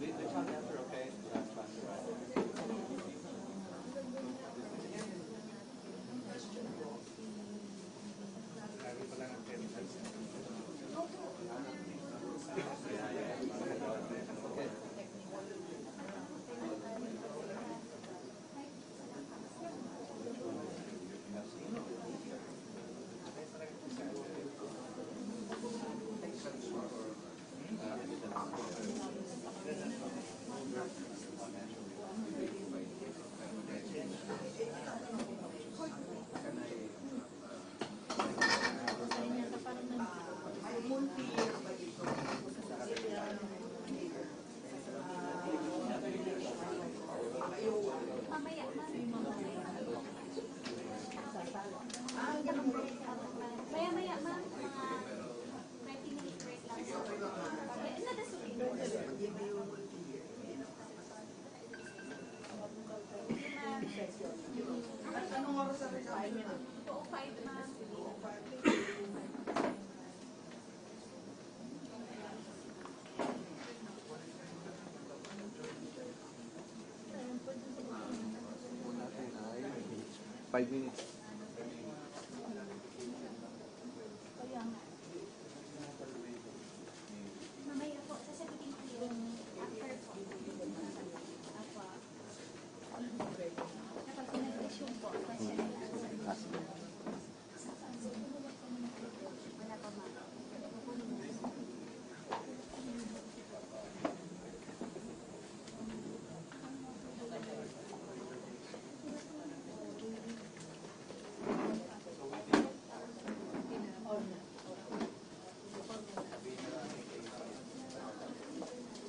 The contents are okay. That's fine. Maya-maya, ma'am. 20-minute break lang. No, that's okay. Anong oras sa rin? 5 minutes. 2:05, ma'am. Natin ay 5 minutes. Mamaya po, sasabihin ko yung after po. Apo. Kapag pinag-resume po, question na lang. Wala pa, ma'am.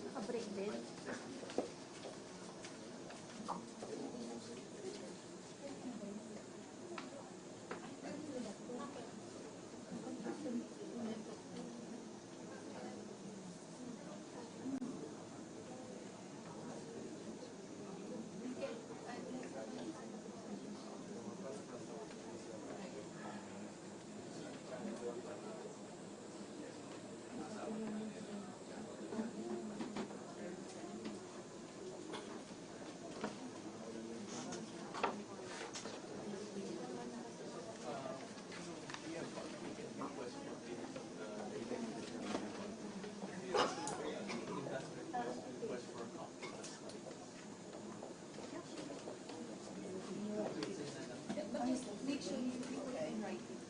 Naka-break din. Make sure you put it in writing.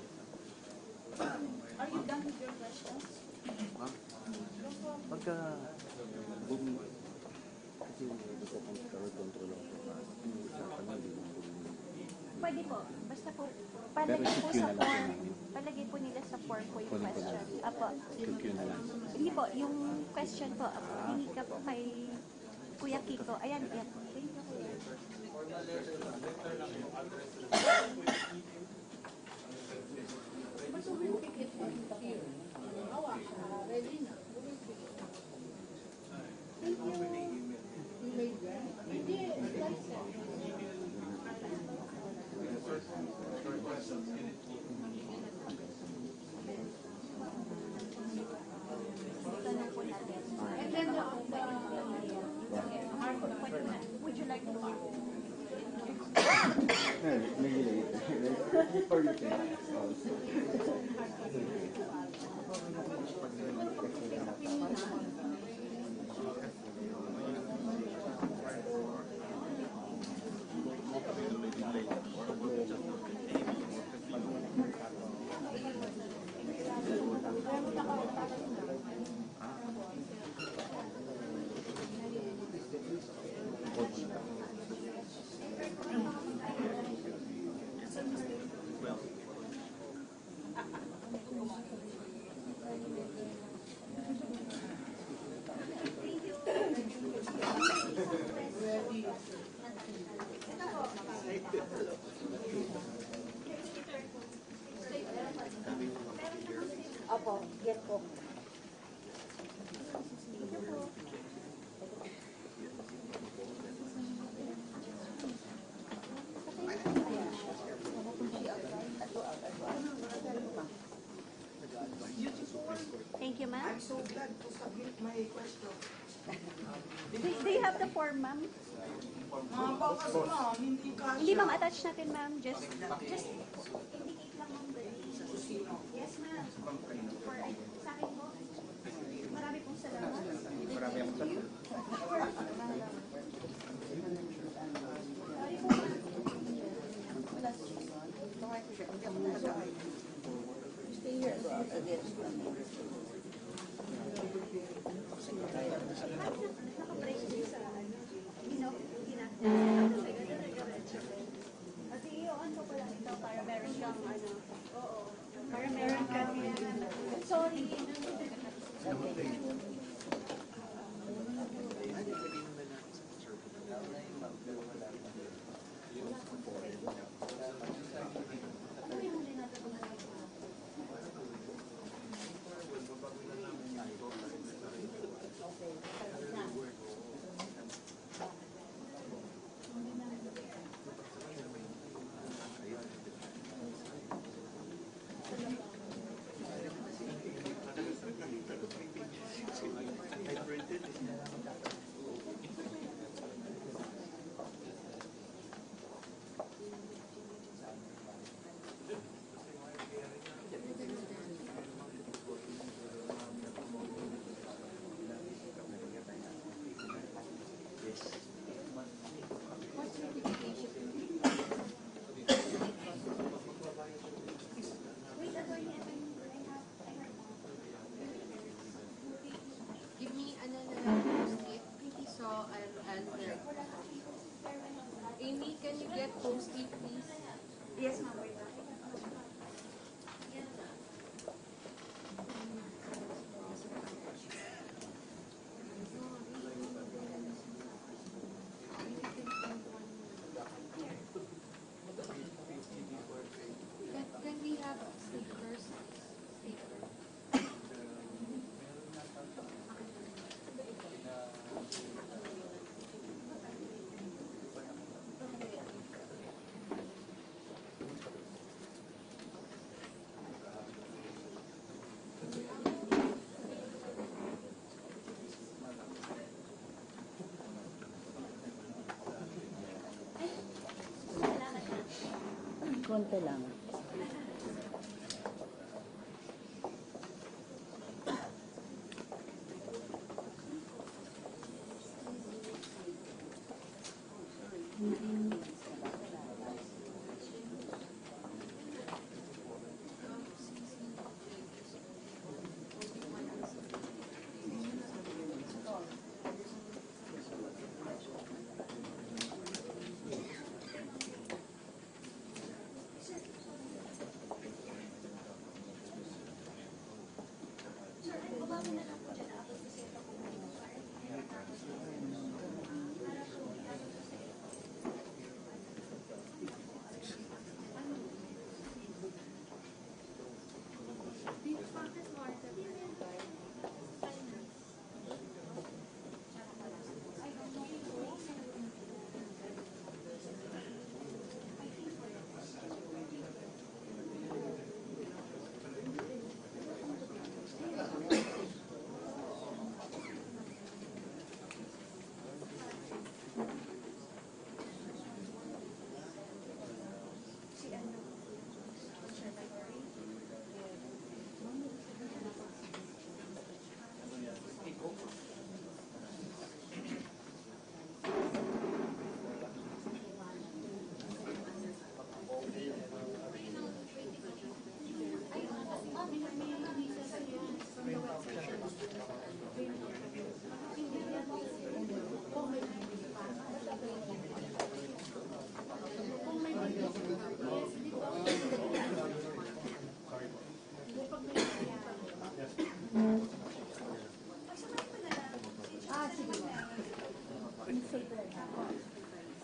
Are you done with your questions? Ha? Pagka bumi, kasi hindi ko control lang po. Usapan na din. Pwede po. Basta po, Pero palagay po CQ sa na lang form. po namin. Palagay po nila sa form po yung Kunin ko question. lang. Apo. CQ na lang. Hindi po, yung question po. Hingi ka po kay Kuya Kiko. Ayan, ayan. Thank you, Kuya. But we will pick it from here. Ready na. We will pick it. Thank you. You made that? Hindi, license. Tanong po natin. And then the Would you like to Or you can ask also. Thank you. sa form, ma'am. Focus mo, hindi ka. Hindi, ma'am, attach natin, ma'am. Just indicate lang, ma'am. Yes, ma'am. For, sa akin po. Marami pong salamat. Marami akong sagot. Sorry po, ma'am. Stay here. Nakapress din sa ano. Kasi i-on ko pala ito para meron kang ano. Oo. Para meron kang sorry. Give me another post-it. PCSO and Amy, can you get post-it, please? Yes, ma'am. Wait lang. Can we have stickers? Konti lang.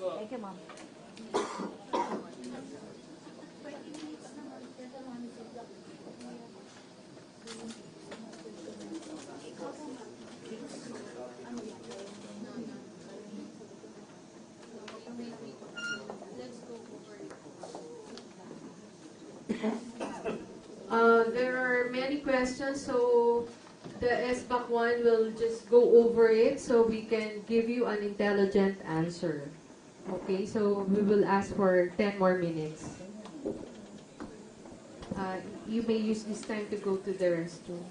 Thank you, ma'am. There are many questions, so The SBAC one will just go over it so we can give you an intelligent answer. Okay, so we will ask for 10 more minutes. You may use this time to go to the restroom.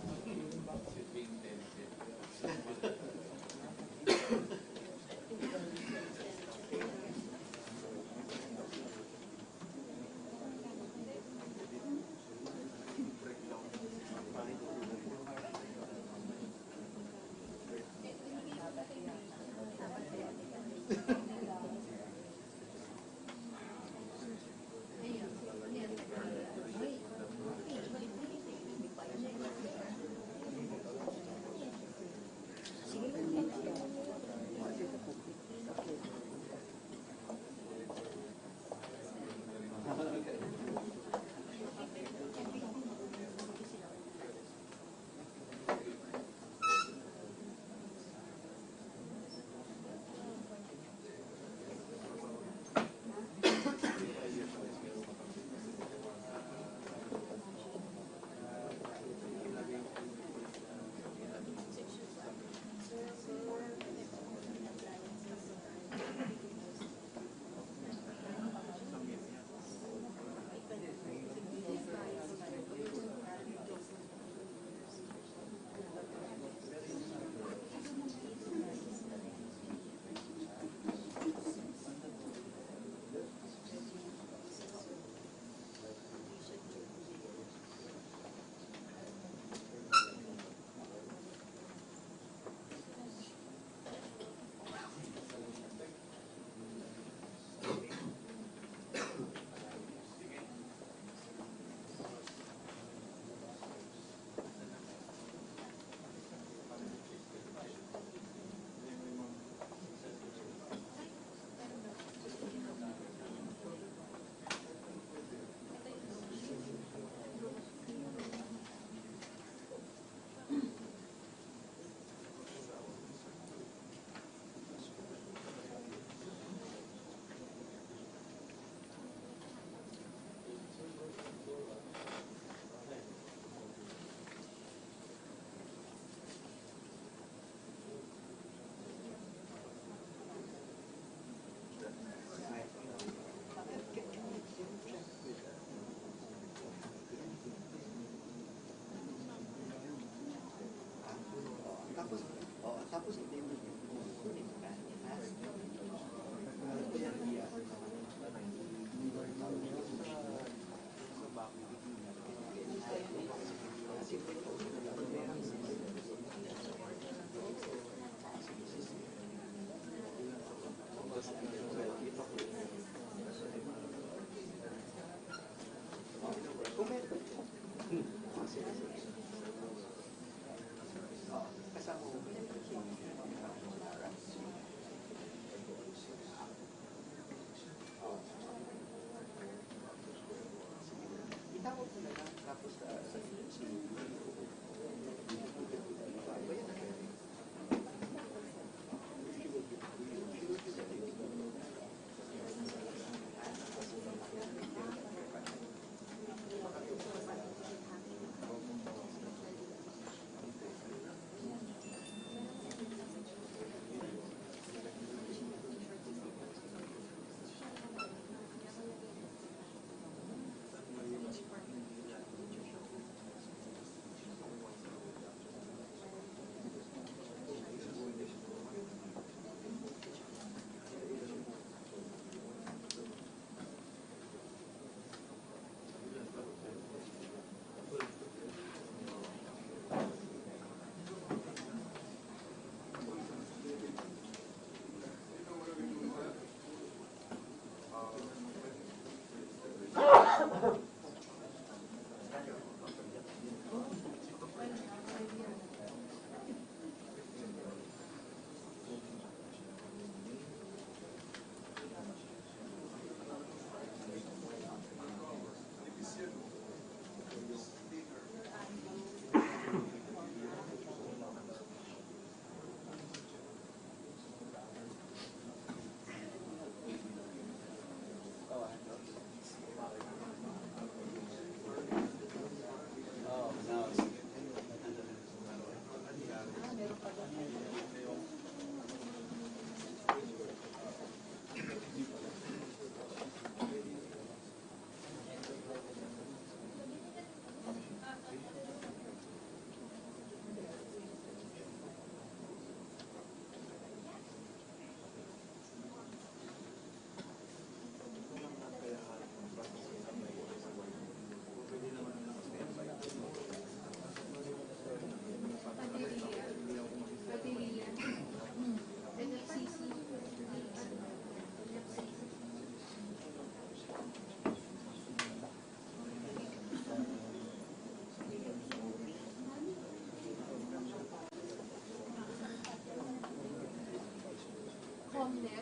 Comnet,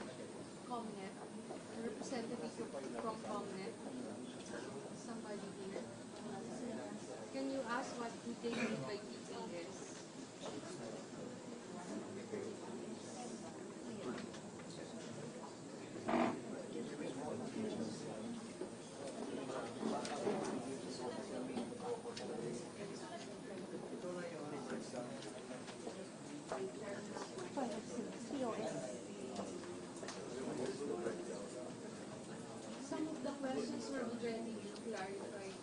representative from Comnet, somebody here. Can you ask what they mean by PCS? Some of the questions were already clarified.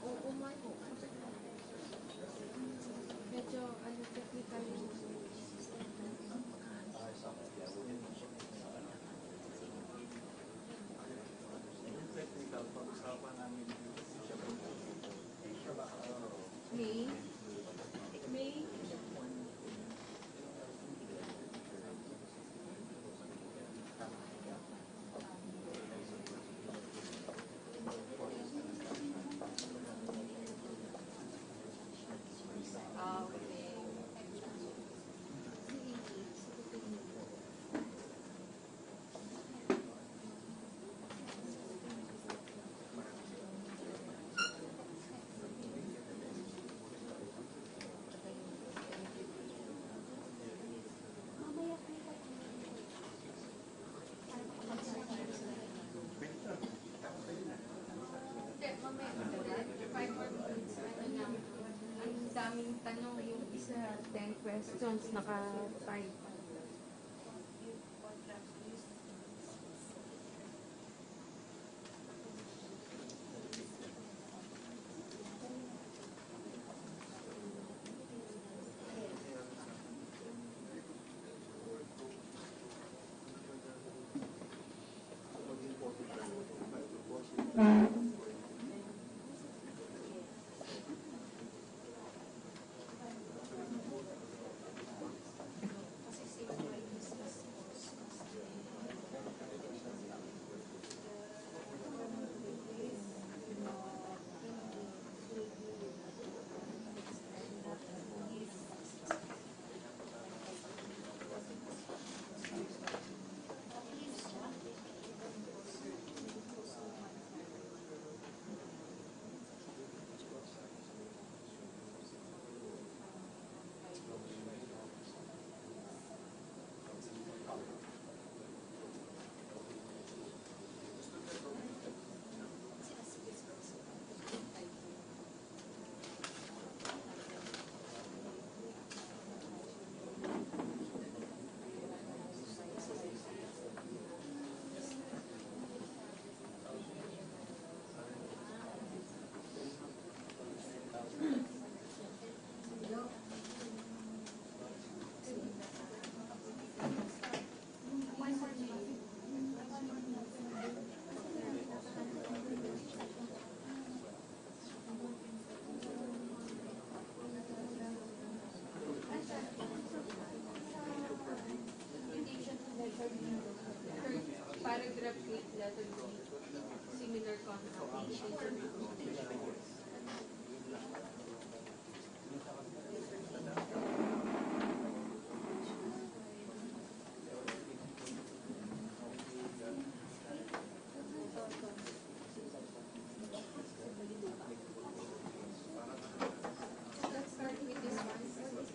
Oo nga po. Medyo technical yung May? May? Okay. Hindi, mamaya. 5 more minutes. Ano lang. Ang daming tanong. Yung isa, 10 questions. Naka-type. Paragraph 8, letter B, similar connotation. Let's start with this one. What is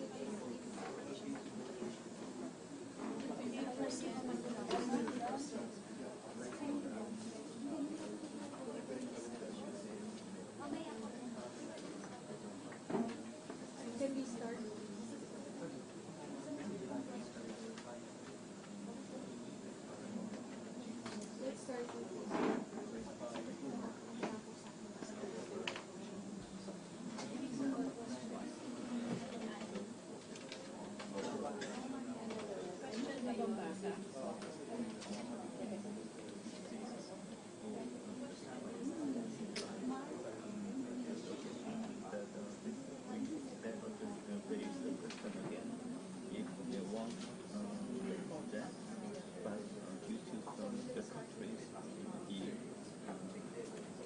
Can we start? Let's start with this.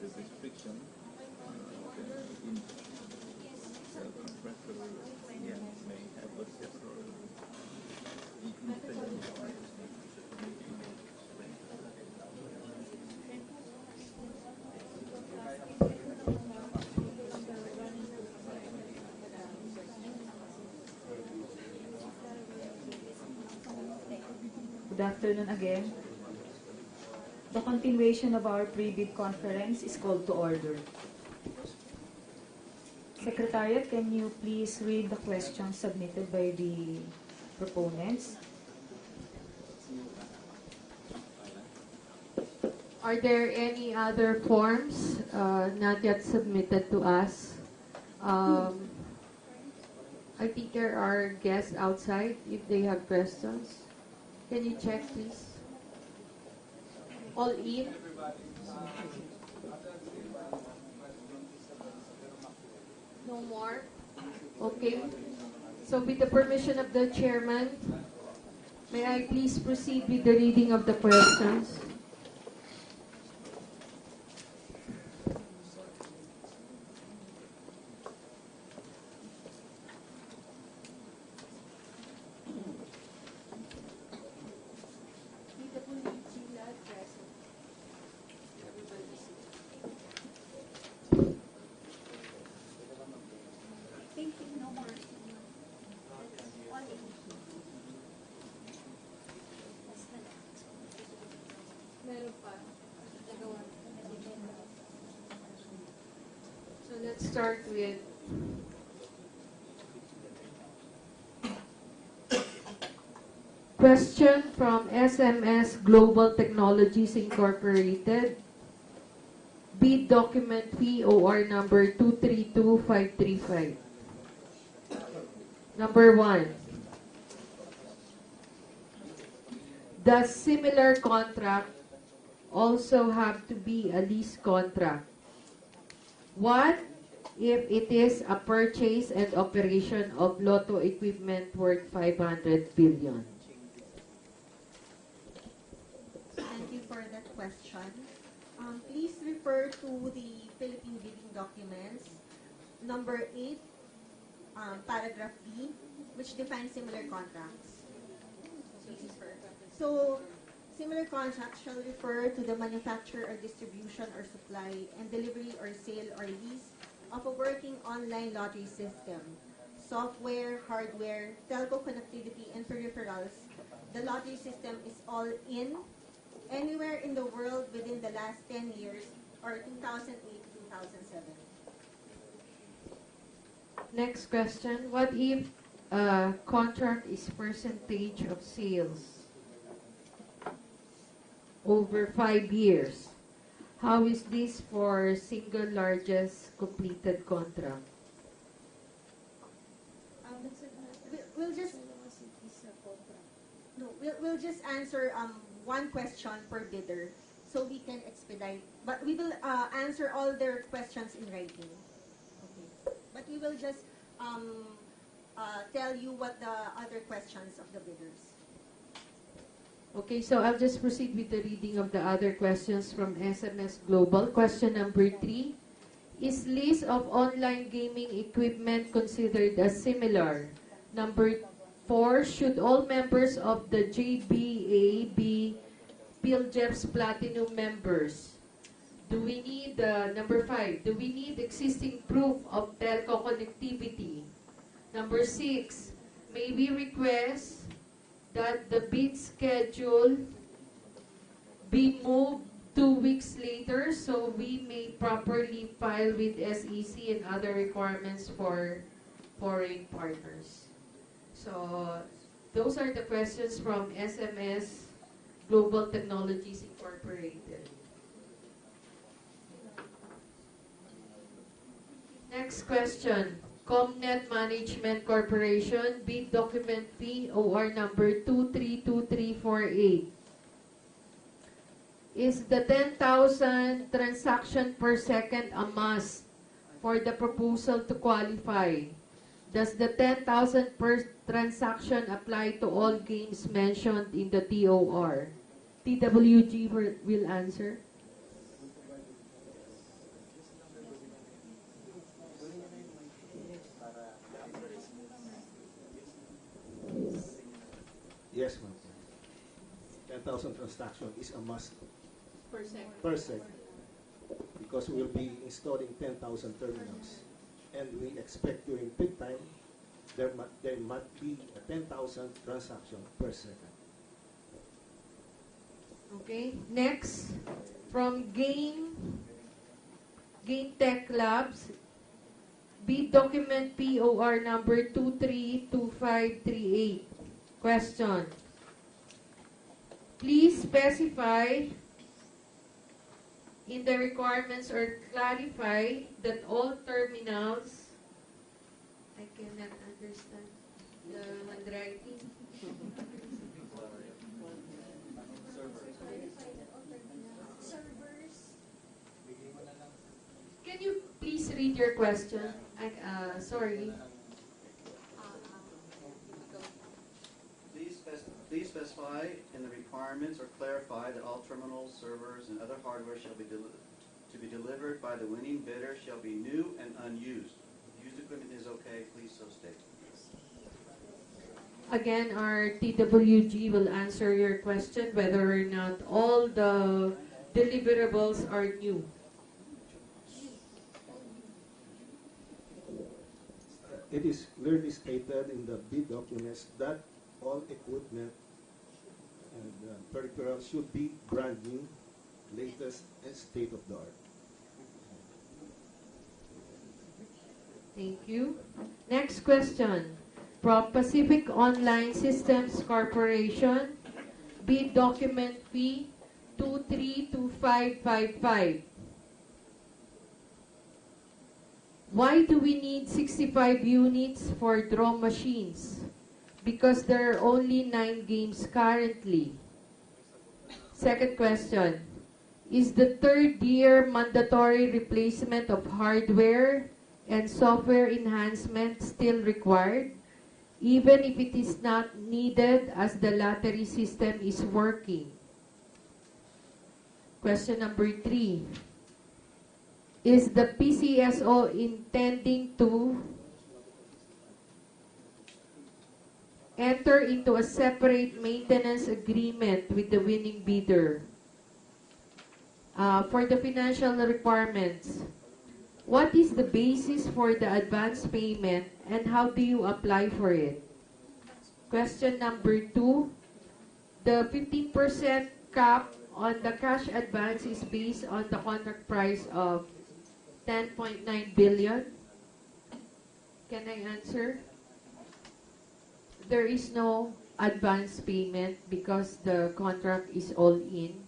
Restriction in contractor may have a several independent Good afternoon again. The continuation of our pre-bid conference is called to order. Secretariat, can you please read the questions submitted by the proponents? Are there any other forms not yet submitted to us? I think there are guests outside if they have questions. Can you check, please? All in? No more? Okay. So with the permission of the chairman, may I please proceed with the reading of the questions? Thank you, no more. All in. Meron pa. Nagawa. So let's start with question from SMS Global Technologies Incorporated. Bid document POR number 232535. Number 1. Does similar contract also have to be a lease contract? What if it is a purchase and operation of lotto equipment worth 500 billion? Thank you for that question. Please refer to the Philippine bidding documents, number 8, paragraph B, which defines similar contracts. So, similar contracts shall refer to the manufacture or distribution or supply and delivery or sale or lease of a working online lottery system, software, hardware, telco connectivity, and peripherals. The lottery system is all in anywhere in the world within the last 10 years or 2008-2007. Next question. What if contract is percentage of sales over 5 years? How is this for single largest completed contract? We'll just answer one question per bidder so we can expedite. But we will answer all their questions in writing. Okay. But we will just tell you what the other questions of the bidders. Okay, so I'll just proceed with the reading of the other questions from SMS Global. Question number 3. Is lease of online gaming equipment considered as similar? Number 4. Should all members of the JBA be PhilJEP's Platinum members? Do we need, number 5, do we need existing proof of telco connectivity? Number 6, may we request that the bid schedule be moved 2 weeks later so we may properly file with SEC and other requirements for foreign partners? So those are the questions from SMS Global Technologies Incorporated. Next question. Comnet Management Corporation, bid document POR number 232348. Is the 10,000 transaction per second a must for the proposal to qualify? Does the 10,000 per transaction apply to all games mentioned in the TOR? TWG will answer. Yes, ma'am. 10,000 transaction is a must Per second. per second because we will be installing 10,000 terminals, and we expect during peak time there might be a 10,000 transaction per second. Okay, next, from Game Tech Labs, bid document POR number 232538. Question. Please specify in the requirements or clarify that all terminals, I cannot understand the handwriting. Servers. Can you please read your question? Sorry. Please specify in the requirements or clarify that all terminals, servers, and other hardware shall be to be delivered by the winning bidder shall be new and unused. Used equipment is okay, please so state. Again, our TWG will answer your question whether or not all the deliverables are new. It is clearly stated in the bid documents that all equipment and peripherals should be brand new, latest, and state-of-the-art. Thank you. Next question. From Pacific Online Systems Corporation, bid document fee 232555. Why do we need 65 units for draw machines? Because there are only 9 games currently. Second question. Is the third year mandatory replacement of hardware and software enhancement still required, even if it is not needed as the lottery system is working? Question number 3. Is the PCSO intending to enter into a separate maintenance agreement with the winning bidder? For the financial requirements, what is the basis for the advance payment and how do you apply for it? Question number 2, the 15% cap on the cash advance is based on the contract price of 10.9 billion. Can I answer? There is no advance payment because the contract is all in,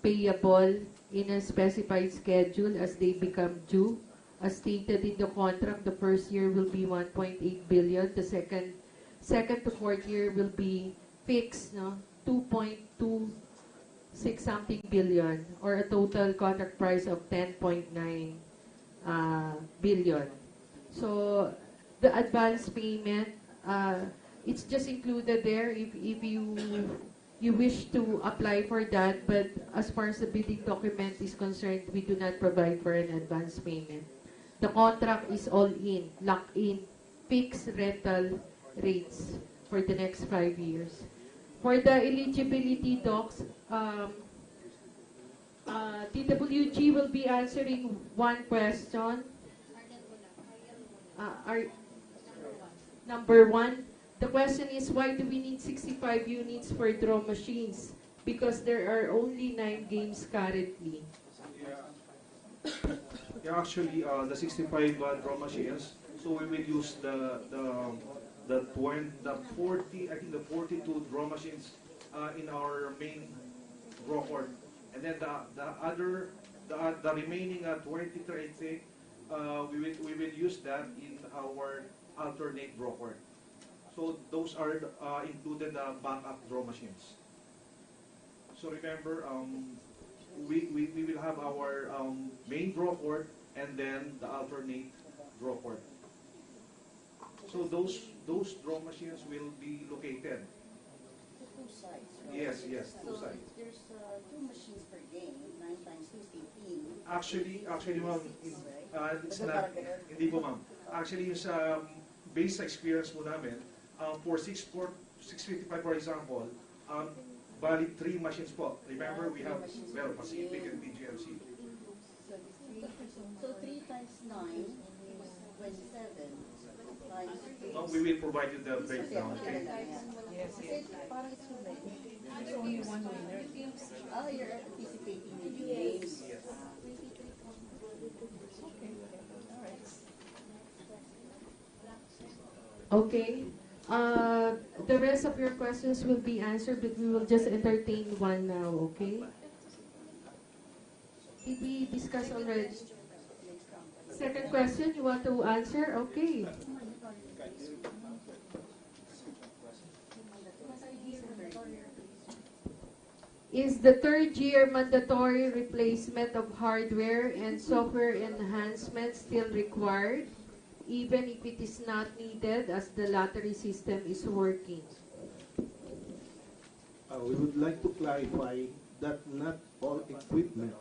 payable in a specified schedule as they become due. As stated in the contract, the first year will be 1.8 billion. The second to fourth year will be fixed, no, 2.26 something billion, or a total contract price of 10.9 billion. So the advance payment, it's just included there if you wish to apply for that, but as far as the bidding document is concerned, we do not provide for an advance payment. The contract is all in, locked in, fixed rental rates for the next 5 years. For the eligibility docs, TWG will be answering one question. Number 1. The question is, why do we need 65 units for draw machines? Because there are only 9 games currently. Yeah, actually, the 65 draw machines. So we will use the 40, I think the 42 draw machines in our main draw court, and then the remaining 23, I think, we will use that in our alternate draw court. So those are included backup draw machines. So remember, we will have our main draw court and then the alternate draw court. So those draw machines will be located. Two sides, right? Yes, two So sides. there's 2 machines per game, 9 times 2 is 18. Actually, ma'am, it's Is it not, parang ganun? hindi po, ma'am. Actually, yung sa based sa experience po namin, for 655, for example, valid 3 machines po. Remember, we have, well, Pacific and PGMC. So 3 times 9 is 27 times 2. We will provide you the breakdown. Okay? Yes, yes. Parang it's too many. There's only one winner. Okay. The rest of your questions will be answered, but we will just entertain one now, okay? Did we discuss already? Second question, you want to answer? Okay. Is the third year mandatory replacement of hardware and software enhancement still required, even if it is not needed as the lottery system is working? We would like to clarify that not all equipment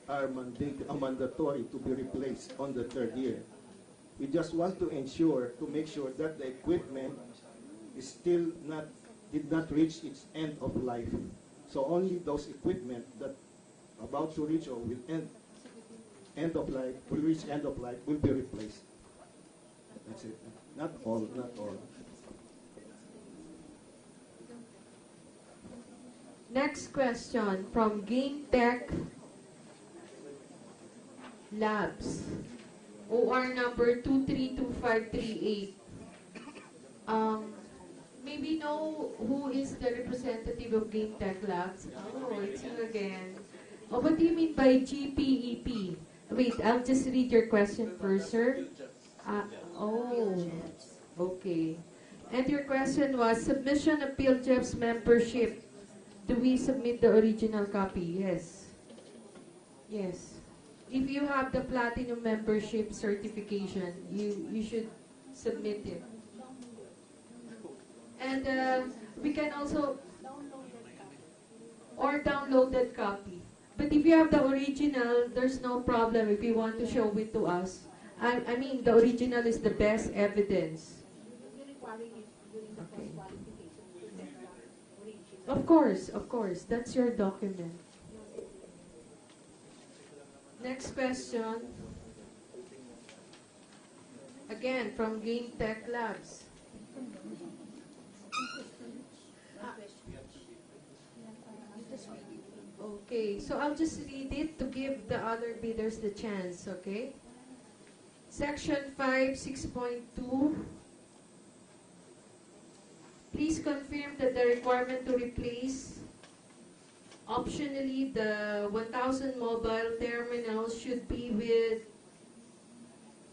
are mandatory to be replaced on the third year. We just want to make sure that the equipment is still did not reach its end of life. So only those equipment that about to reach or will reach end of life will be replaced. That's it. Not all. Next question from Game Tech Labs, OR number 232538. Maybe know who is the representative of Game Tech Labs? Oh, it's you again. Oh, what do you mean by GPEP? Wait, I'll just read your question first, sir. Oh, okay. And your question was, submission of PhilJeff's membership. Do we submit the original copy? Yes. Yes. If you have the platinum membership certification, you should submit it. And we can also downloaded copy. But if you have the original, there's no problem if you want to show it to us. I mean, the original is the best evidence. Okay. Of course, that's your document. Next question. Again, from Game Tech Labs. Okay, so I'll just read it to give the other bidders the chance, okay? Section 5, 6.2. Please confirm that the requirement to replace optionally the 1,000 mobile terminals should be with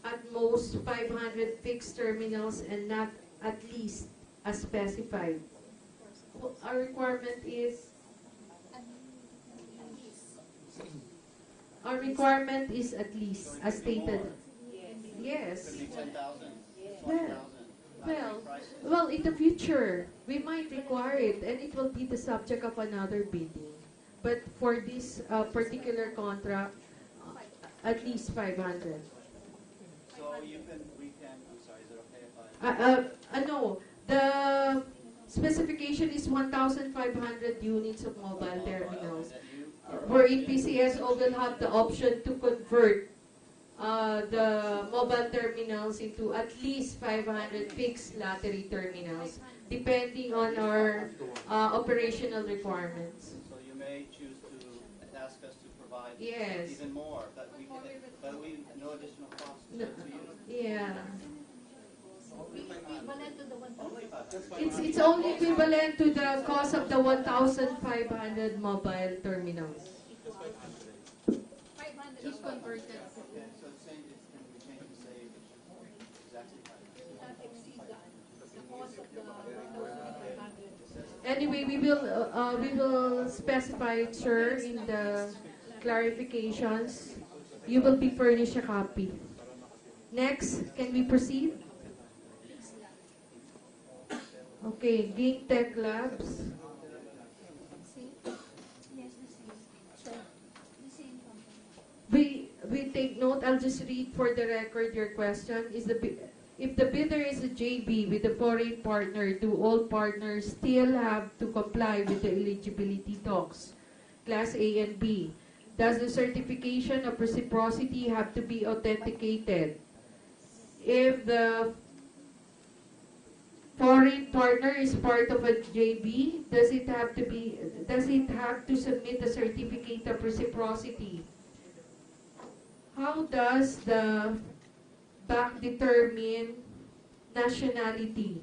at most 500 fixed terminals and not at least as specified. Our requirement is at least, as stated. Yes. Well, in the future, we might require it, and it will be the subject of another bidding. But for this particular contract, at least 500. So I'm sorry, is it okay if I? No, the specification is 1,500 units of mobile terminals. Wherein PCSO will have the option to convert the mobile terminals into at least 500 fixed lottery terminals, depending on our operational requirements. So you may choose to ask us to provide Yes. even more, but we no additional cost No, to you. yeah. Equivalent to the 1,000. It's only equivalent to the cost of the 1,500 mobile terminals. 500 Is converted. Okay, so it's saying it can be changed to say exactly not exceed the cost of the 1,500. Anyway, we will specify it, sir, in the clarifications. You will be furnished a copy. Next, can we proceed? Okay, Game Tech Labs. We take note. I'll just read for the record your question. If the bidder is a JB with a foreign partner, do all partners still have to comply with the eligibility talks, Class A and B? Does the certification of reciprocity have to be authenticated? If the foreign partner is part of a JB, does it have to submit a certificate of reciprocity? How does the back determine nationality?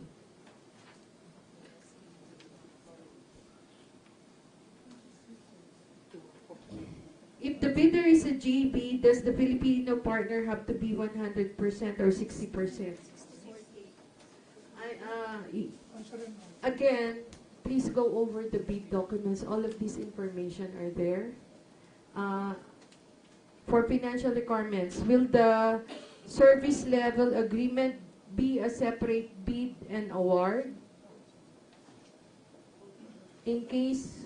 If the bidder is a JV, does the Filipino partner have to be 100% or 60%? Again, please go over the bid documents. All of this information are there. For financial requirements, will the service level agreement be a separate bid and award? In case,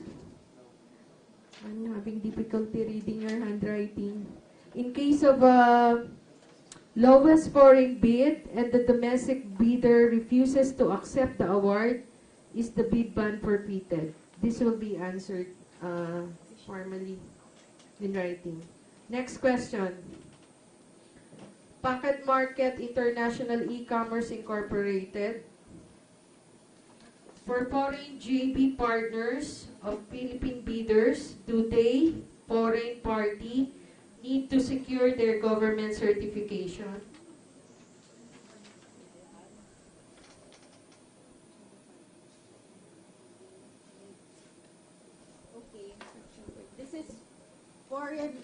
I'm having difficulty reading your handwriting. In case of a lowest foreign bid and the domestic bidder refuses to accept the award, is the bid ban forfeited? This will be answered formally in writing. Next question. Packet Market International E-Commerce Incorporated. For foreign JV partners of Philippine bidders, do they, foreign party, need to secure their government certification? Okay. This is foreign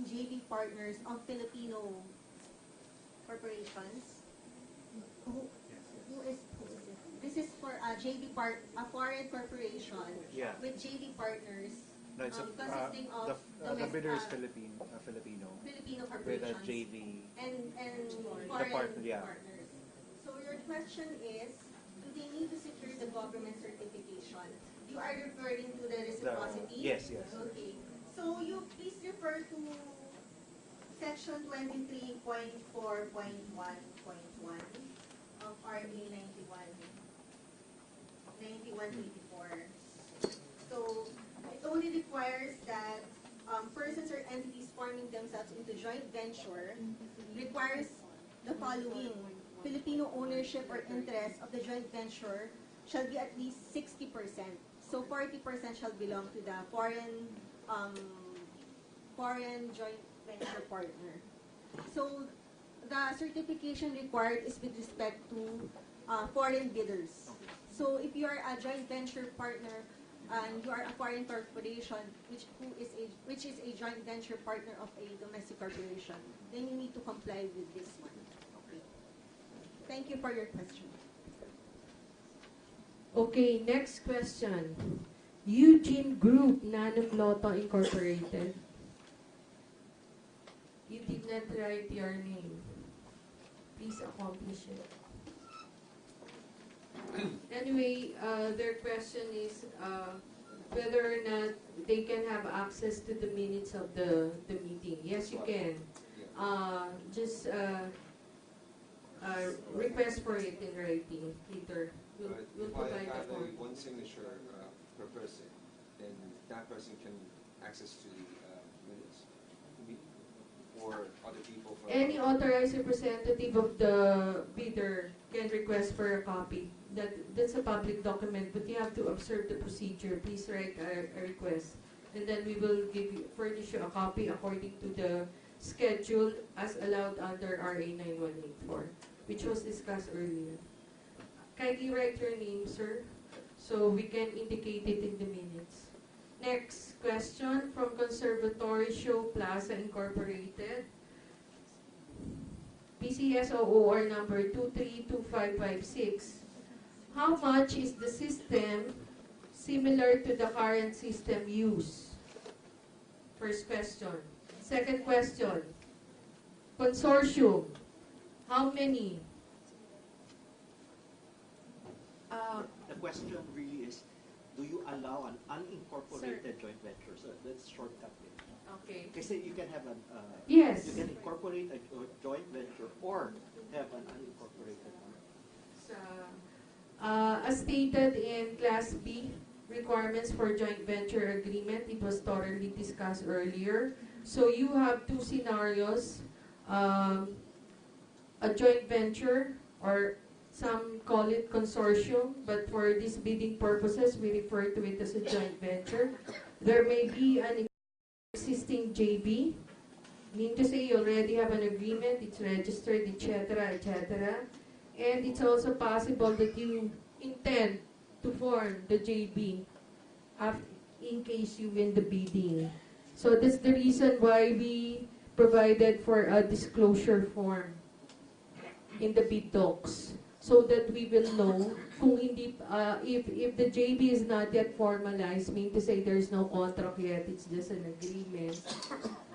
JV partners of Filipino corporations. Who is it? This is for a foreign corporation with JV partners. No, it's consisting of the bidder is Filipino with a corporations JV and foreign partners. So your question is, do they need to secure the government certification? You are referring to the reciprocity? Yes. Okay. So you please refer to section 23.4.1.1 of RA 9124. So it only requires that persons or entities forming themselves into joint venture requires the following. Filipino ownership or interest of the joint venture shall be at least 60%. So 40% shall belong to the foreign joint venture partner. So the certification required is with respect to foreign bidders. So if you are a joint venture partner and you are a foreign corporation which is a joint venture partner of a domestic corporation, then you need to comply with this one. Okay. Thank you for your question. Okay, next question. Eugene Group, Nanum Lotto Incorporated. You did not write your name. Please accomplish it. Anyway, their question is whether or not they can have access to the minutes of the meeting. Yes, you can. Just request for it in writing later. We'll If provide I have a form. one signature per person, then that person can access to the minutes. Or other people from... Any authorized representative of the bidder can request for a copy. That's a public document, but you have to observe the procedure. Please write a request. And then we will furnish you a copy according to the schedule as allowed under RA 9184, which was discussed earlier. Kindly write your name, sir, so we can indicate it in the minutes. Next question from Conservatory Show Plaza Incorporated. PCSO OR number 232556. How much is the system similar to the current system used? First question. Second question. Consortium. How many? The question really is, do you allow an unincorporated joint venture? So let's shortcut it. Okay. Kasi you can have an Yes. you can incorporate a joint venture or have an unincorporated one. As stated in Class B requirements for joint venture agreement, it was thoroughly discussed earlier. So you have two scenarios, a joint venture, or some call it consortium, but for these bidding purposes, we refer to it as a joint venture. There may be an existing JV, meaning to say you already have an agreement, it's registered, etc., etc. And it's also possible that you intend to form the JB in case you win the bidding. So that's the reason why we provided for a disclosure form in the bid docs, so that we will know kung hindi, if the JB is not yet formalized, meaning to say there's no contract yet, it's just an agreement.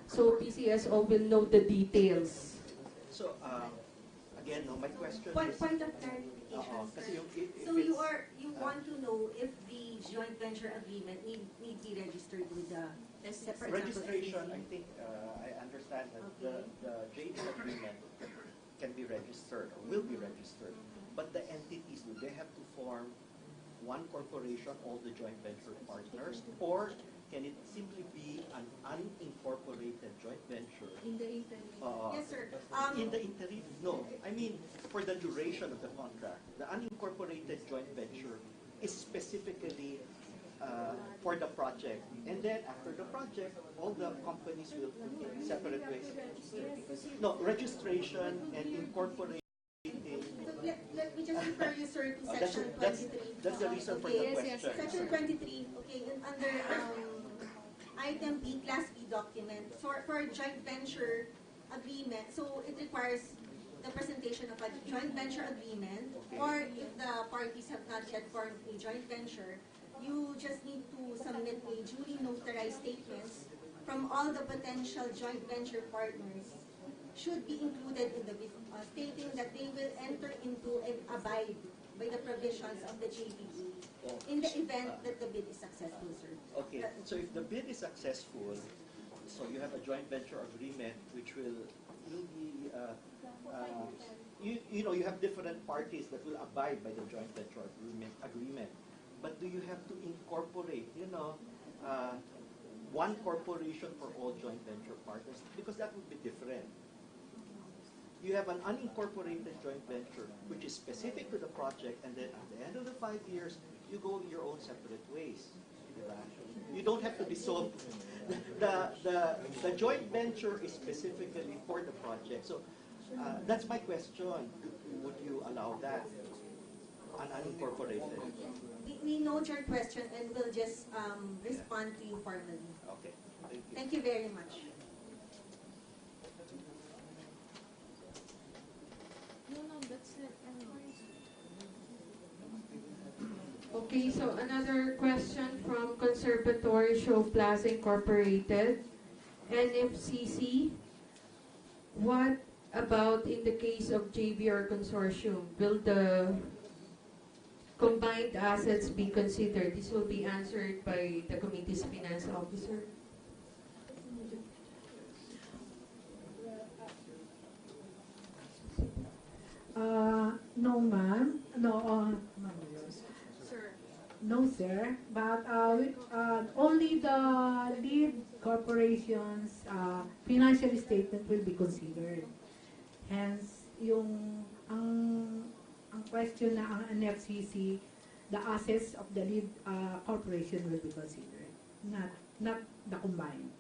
So PCSO will know the details. So, again, no, my question Point is... of clarification, kasi sir. if So it's- you want to know if the joint venture agreement need be registered with the separate registration, I think I understand that Okay. the JV agreement can be registered or will be registered, but the entities, do they have to form one corporation, all the joint venture partners, or can it simply be an unincorporated joint venture? In the interim. Yes, sir. In the interim? No, I mean for the duration of the contract. The unincorporated joint venture is specifically for the project. And then after the project, all the companies will in separate ways. No, registration and incorporating. Let me just refer you, sir, to section 23. That's the reason for Okay. the question. Section 23, okay, under item B, Class B document, for joint venture agreement, so it requires the presentation of a joint venture agreement, or if the parties have not yet formed a joint venture, you just need to submit a duly notarized statements from all the potential joint venture partners should be included in the bid, stating that they will enter into and abide by the provisions of the JVE in the event that the bid is successful, sir. Okay, so if the bid is successful, so you have a joint venture agreement which will be, you know, you have different parties that will abide by the joint venture agreement. But do you have to incorporate, you know, one corporation for all joint venture partners? Because that would be different. You have an unincorporated joint venture, which is specific to the project, and then at the end of the 5 years, you go your own separate ways. You don't have to dissolve. The joint venture is specifically for the project. So that's my question. Would you allow that? An unincorporated? We note your question and we'll just respond to you formally. Okay, thank you. Thank you very much. No, that's it. Okay, so another question from Conservatory Show Plaza Incorporated, NFCC. What about in the case of JVR Consortium? Will the combined assets be considered? This will be answered by the committee's finance officer. No, ma'am. No, Sir. no, sir. But only the lead corporation's financial statement will be considered. Hence, ang question na ang NFCC, the assets of the lead corporation will be considered, not the combined.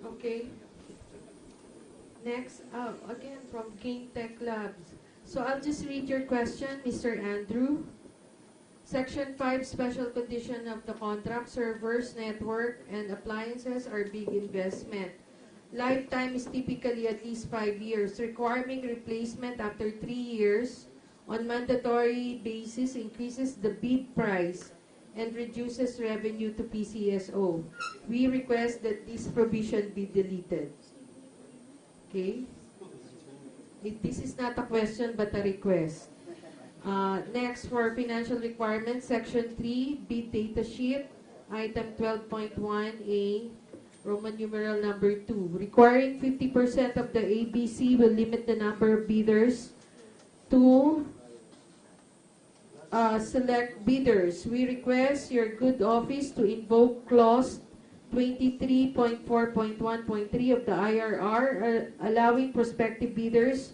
Okay. Next up, again from Gain Tech Labs. So I'll just read your question, Mr. Andrew. Section 5, special condition of the contract, servers, network, and appliances are big investment. Lifetime is typically at least 5 years. Requiring replacement after 3 years on mandatory basis increases the bid price and reduces revenue to PCSO. We request that this provision be deleted. Okay? This is not a question but a request. Next, for financial requirements, Section 3, bid data sheet, item 12.1A, Roman numeral number 2. Requiring 50% of the ABC will limit the number of bidders to select bidders. We request your good office to invoke clause 23.4.1.3 of the IRR, allowing prospective bidders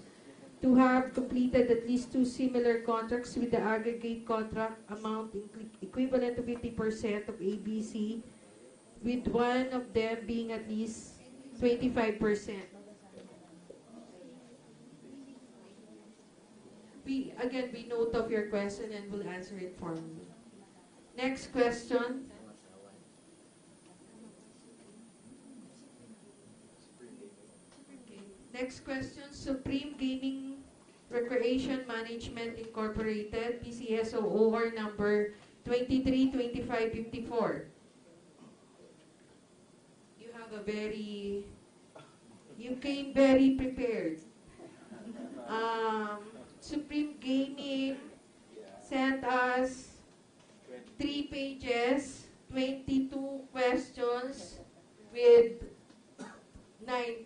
to have completed at least 2 similar contracts with the aggregate contract amount equivalent to 50% of ABC, with one of them being at least 25%. we note of your question and will answer it formally. Next question. Okay. Next question, Supreme Gaming Recreation Management Incorporated, PCSO OR number 232554. You came very prepared. Supreme Gaming sent us 3 pages, 22 questions with 9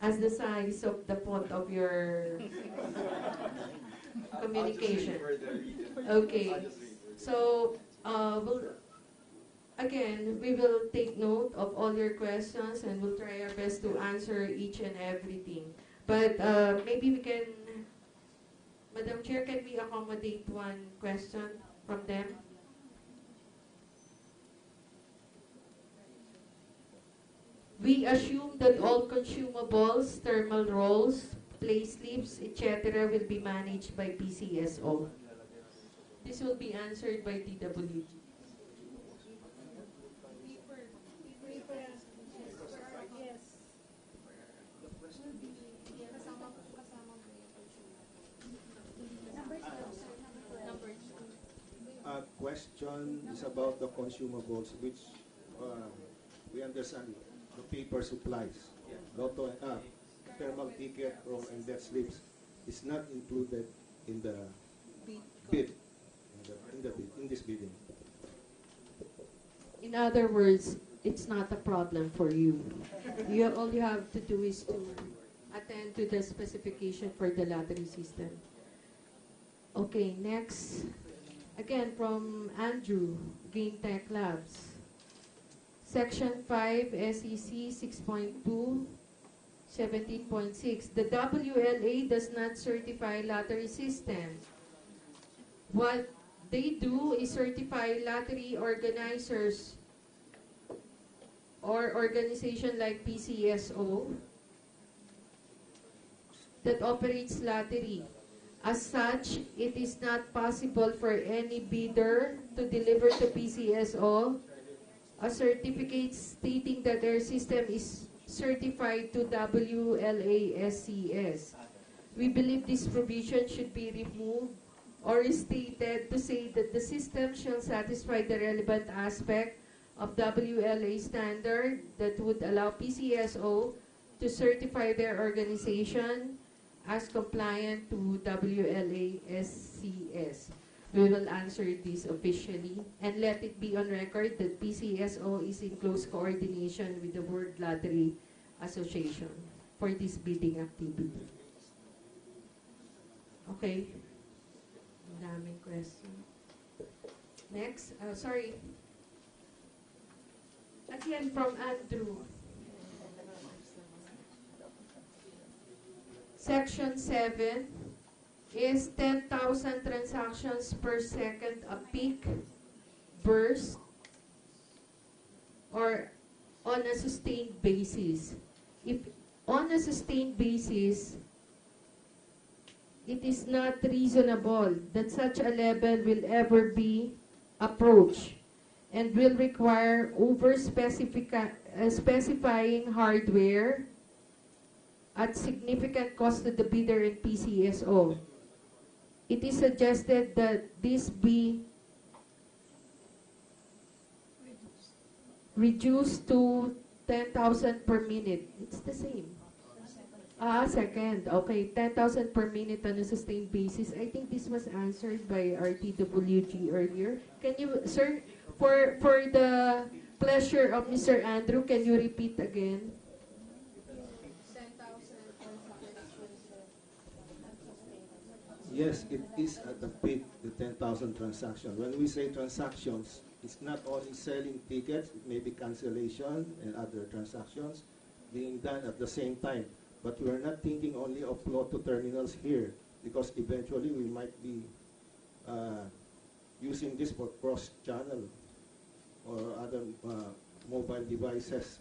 as the size of the font of your communication. Okay, so we will take note of all your questions and we'll try our best to answer each and everything. But maybe we can, Madam Chair, can we accommodate one question from them? We assume that all consumables, thermal rolls, play slips, etc. will be managed by PCSO. This will be answered by DWG. Question is about the consumables, which we understand the paper supplies, lotto, thermal ticket, roll, and death slips is not included in the bid, in this bidding. In other words, it's not a problem for you. All you have to do is to attend to the specification for the lottery system. Okay, next. Again, from Andrew, Game Tech Labs. Section 5, SEC 6.2, 17.6. The WLA does not certify lottery system. What they do is certify lottery organizers or organization like PCSO that operates lottery. As such, it is not possible for any bidder to deliver to PCSO a certificate stating that their system is certified to WLASCS. We believe this provision should be removed or restated to say that the system shall satisfy the relevant aspect of WLA standard that would allow PCSO to certify their organization as compliant to WLASCS. We will answer this officially and let it be on record that PCSO is in close coordination with the World Lottery Association for this bidding activity. Okay. Daming question. Next, sorry. Again from Andrew. Section 7 is 10,000 transactions per second a peak burst or on a sustained basis. If on a sustained basis, it is not reasonable that such a level will ever be approached and will require specifying hardware at significant cost to the bidder and PCSO. It is suggested that this be reduced to 10,000 per minute. It's the same. Second. Okay, 10,000 per minute on a sustained basis. I think this was answered by RTWG earlier. Can you, sir, for the pleasure of Mr. Andrew, can you repeat again? Yes, it is at the peak, the 10,000 transactions. When we say transactions, it's not only selling tickets, it may be cancellation and other transactions being done at the same time. But we're not thinking only of lotto terminals here, because eventually we might be using this for cross-channel or other mobile devices.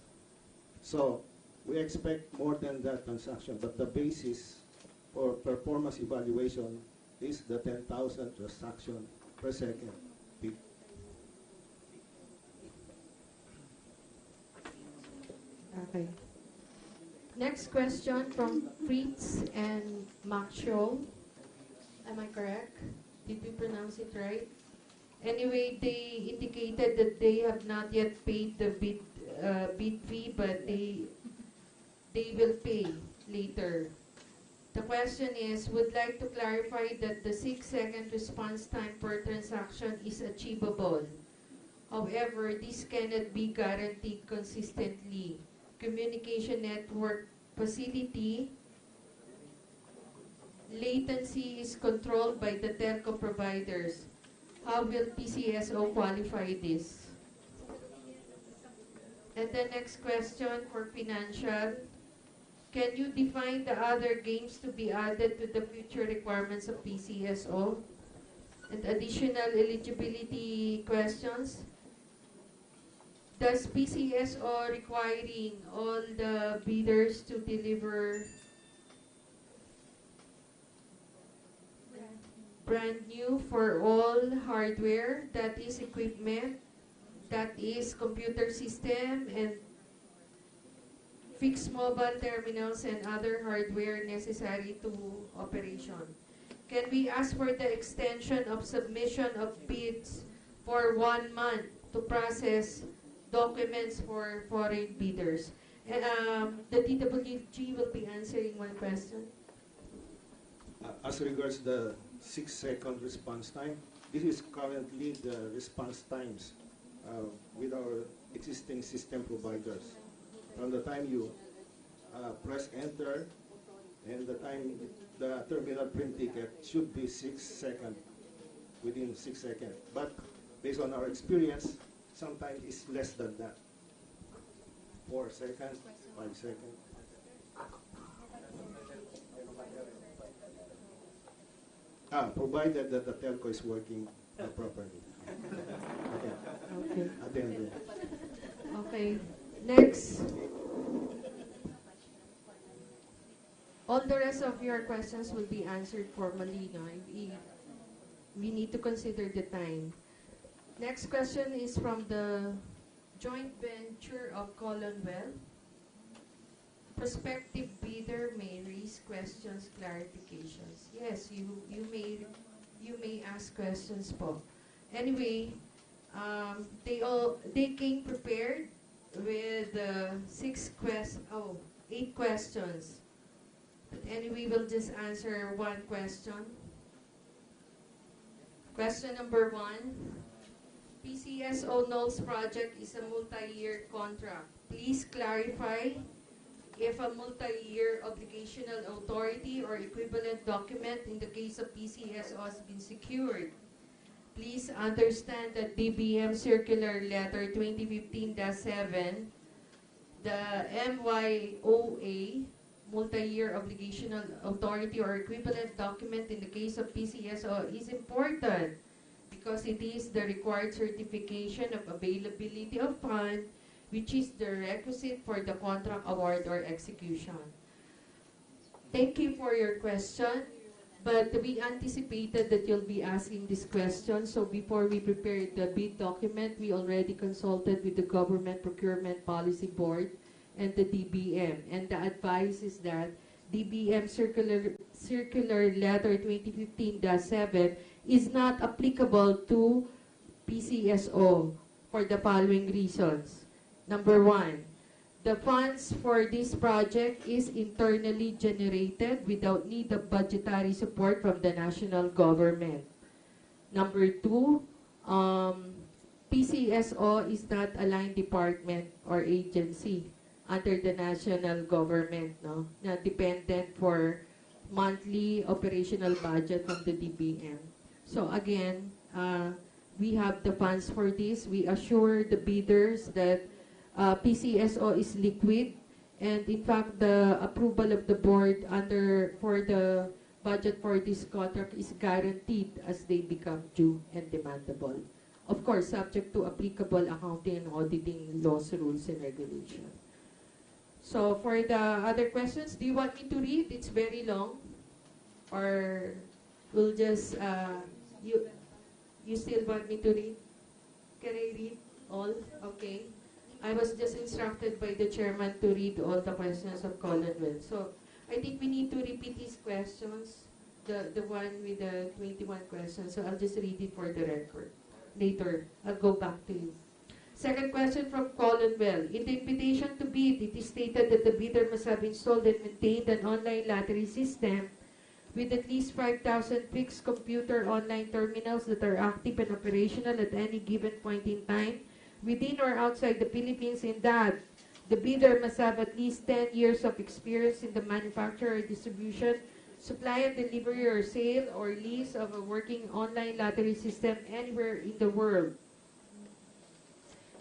So we expect more than that transaction, but the basis for performance evaluation is the 10,000 transaction per second peak. Okay. Next question from Fritz and Maxwell. Am I correct? Did we pronounce it right? Anyway, they indicated that they have not yet paid the bid fee, but they will pay later. The question is, would like to clarify that the 6-second response time per transaction is achievable. However, this cannot be guaranteed consistently. Communication network facility latency is controlled by the telco providers. How will PCSO qualify this? And the next question for financial. Can you define the other games to be added to the future requirements of PCSO? And additional eligibility questions. Does PCSO requiring all the bidders to deliver brand new for all hardware, that is equipment, that is computer system and fixed mobile terminals and other hardware necessary to operation? Can we ask for the extension of submission of bids for 1 month to process documents for foreign bidders? The DWG will be answering one question. As regards the 6-second response time, this is currently the response times with our existing system providers. From the time you press enter and the time the terminal print ticket should be 6 seconds, within 6 seconds. But based on our experience, sometimes it's less than that. 4 seconds, 5 seconds. Provided that the telco is working properly. Okay. Okay. Attended. Okay. Next. All the rest of your questions will be answered formally. No? We need to consider the time. Next question is from the joint venture of Colonwell. Prospective bidder may raise questions, clarifications. Yes, you may ask questions po. Anyway, they came prepared with 8 questions. But anyway, we'll just answer one question. Question number 1. PCSO NOLS project is a multi-year contract. Please clarify if a multi-year obligational authority or equivalent document in the case of PCSO has been secured. Please understand that DBM Circular Letter 2015-7, the MYOA, multi-year obligational authority or equivalent document in the case of PCSO, is important because it is the required certification of availability of fund, which is the requisite for the contract award or execution. Thank you for your question, but we anticipated that you'll be asking this question, so before we prepared the bid document, we already consulted with the Government Procurement Policy Board and the DBM, and the advice is that DBM Circular Letter 2015-7 is not applicable to PCSO for the following reasons. Number 1, the funds for this project is internally generated without need of budgetary support from the national government. Number 2, PCSO is not a line department or agency under the national government, no? Na dependent for monthly operational budget from the DBM. So again, we have the funds for this. We assure the bidders that PCSO is liquid, and in fact, the approval of the board for the budget for this contract is guaranteed as they become due and demandable. Of course, subject to applicable accounting and auditing laws, rules, and regulations. So for the other questions, do you want me to read? It's very long. Or we'll just, you still want me to read? Can I read all? Okay. I was just instructed by the chairman to read all the questions of Colonel. So I think we need to repeat these questions, the one with the 21 questions. So I'll just read it for the record. Later, I'll go back to you. Second question from Colonel. In the invitation to bid, it is stated that the bidder must have installed and maintained an online lottery system with at least 5,000 fixed computer online terminals that are active and operational at any given point in time within or outside the Philippines, in that the bidder must have at least 10 years of experience in the manufacture or distribution, supply and delivery or sale or lease of a working online lottery system anywhere in the world.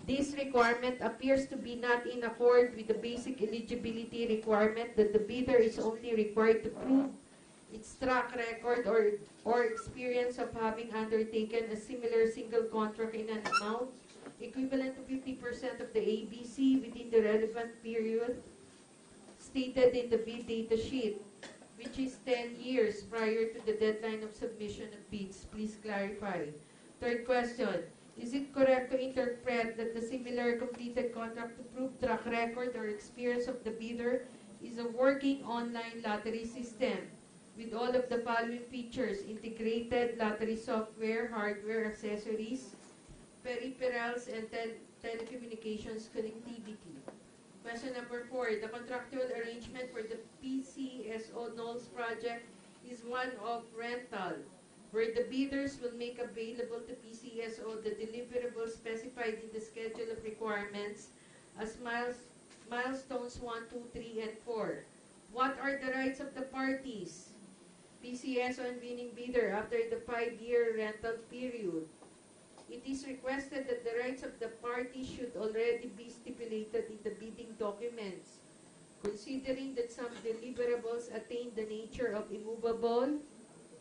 This requirement appears to be not in accord with the basic eligibility requirement that the bidder is only required to prove its track record or experience of having undertaken a similar single contract in an amount equivalent to 50% of the ABC within the relevant period stated in the bid data sheet, which is 10 years prior to the deadline of submission of bids. Please clarify. Third question. Is it correct to interpret that the similar completed contract to prove track record or experience of the bidder is a working online lottery system with all of the following features: integrated lottery software, hardware, accessories, peripherals, and telecommunications connectivity? Question number 4. The contractual arrangement for the PCSO NOLS project is one of rental, where the bidders will make available to PCSO the deliverables specified in the schedule of requirements as milestones 1, 2, 3, and 4. What are the rights of the parties, PCSO and winning bidder, after the 5-year rental period? It is requested that the rights of the parties should already be stipulated in the bidding documents, considering that some deliverables attain the nature of immovable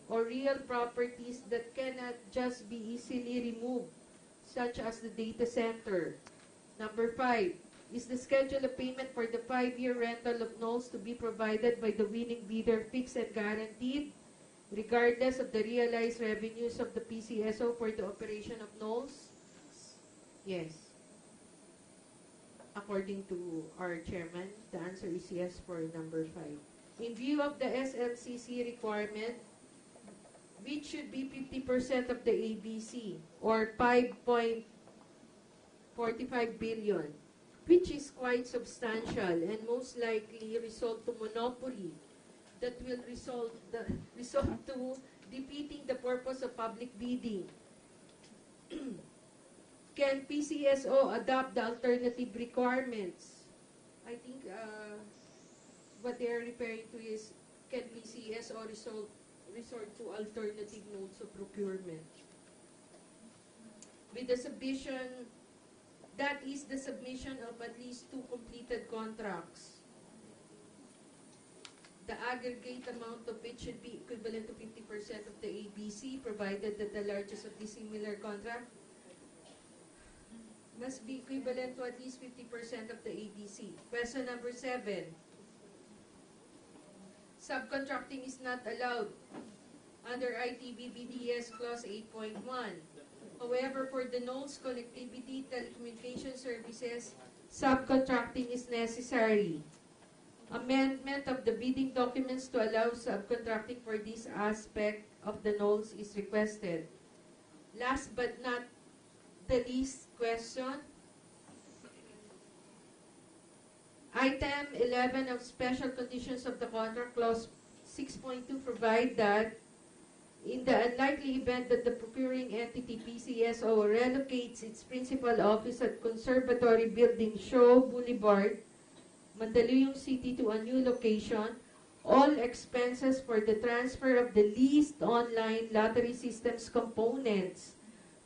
or real properties that cannot just be easily removed, such as the data center. Number 5. Is the schedule of payment for the 5-year rental of NOLS to be provided by the winning bidder fixed and guaranteed, regardless of the realized revenues of the PCSO for the operation of NOLS? Yes. According to our chairman, the answer is yes for number 5. In view of the SLCC requirement, which should be 50% of the ABC, or 5.45 billion, which is quite substantial and most likely result to monopoly that will result to defeating the purpose of public bidding. Can PCSO adopt the alternative requirements? I think what they are referring to is, can PCSO resort to alternative modes of procurement? With the submission, that is the submission of at least 2 completed contracts. The aggregate amount of which should be equivalent to 50% of the ABC, provided that the largest of the similar contract must be equivalent to at least 50% of the ABC. Question number 7. Subcontracting is not allowed under ITB BDS Clause 8.1. However, for the NOLS connectivity telecommunication services, subcontracting is necessary. Amendment of the bidding documents to allow subcontracting for this aspect of the NOLS is requested. Last but not the least question. Item 11 of Special Conditions of the Contract Clause 6.2 provide that in the unlikely event that the procuring entity PCSO relocates its principal office at Conservatory Building, Shaw Boulevard, Mandaluyong City to a new location, all expenses for the transfer of the leased online lottery systems components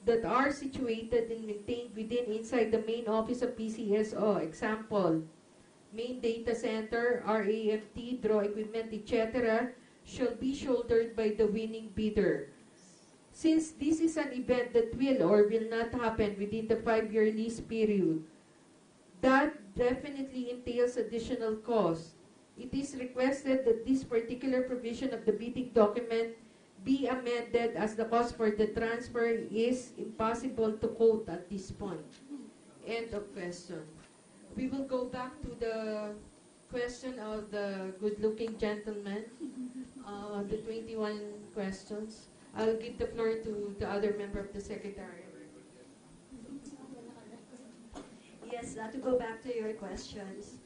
that are situated and maintained inside the main office of PCSO, example, main data center, RAMT, draw equipment, etc., shall be shouldered by the winning bidder. Since this is an event that will or will not happen within the 5-year lease period, that definitely entails additional cost. it is requested that this particular provision of the bidding document be amended as the cost for the transfer is impossible to quote at this point. End of question. We will go back to the question of the good-looking gentleman, the 21 questions. I'll give the floor to the other member of the Secretariat. Yes, to go back to your questions.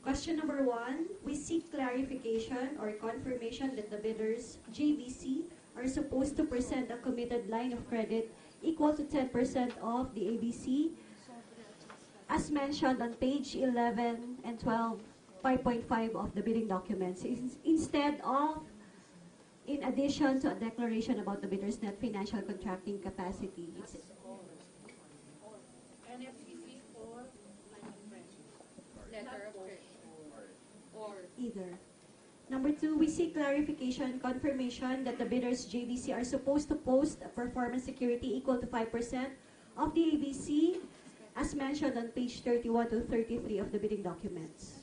Question number 1, we seek clarification or confirmation that the bidders, JVC, are supposed to present a committed line of credit equal to 10% of the ABC, as mentioned on page 11 and 12, 5.5 of the bidding documents, instead of in addition to a declaration about the bidder's net financial contracting capacity. It's NFCC or line of credit. Letter of credit. Or either. Number 2, we seek clarification, confirmation that the bidders JVC are supposed to post a performance security equal to 5% of the ABC, as mentioned on page 31 to 33 of the bidding documents.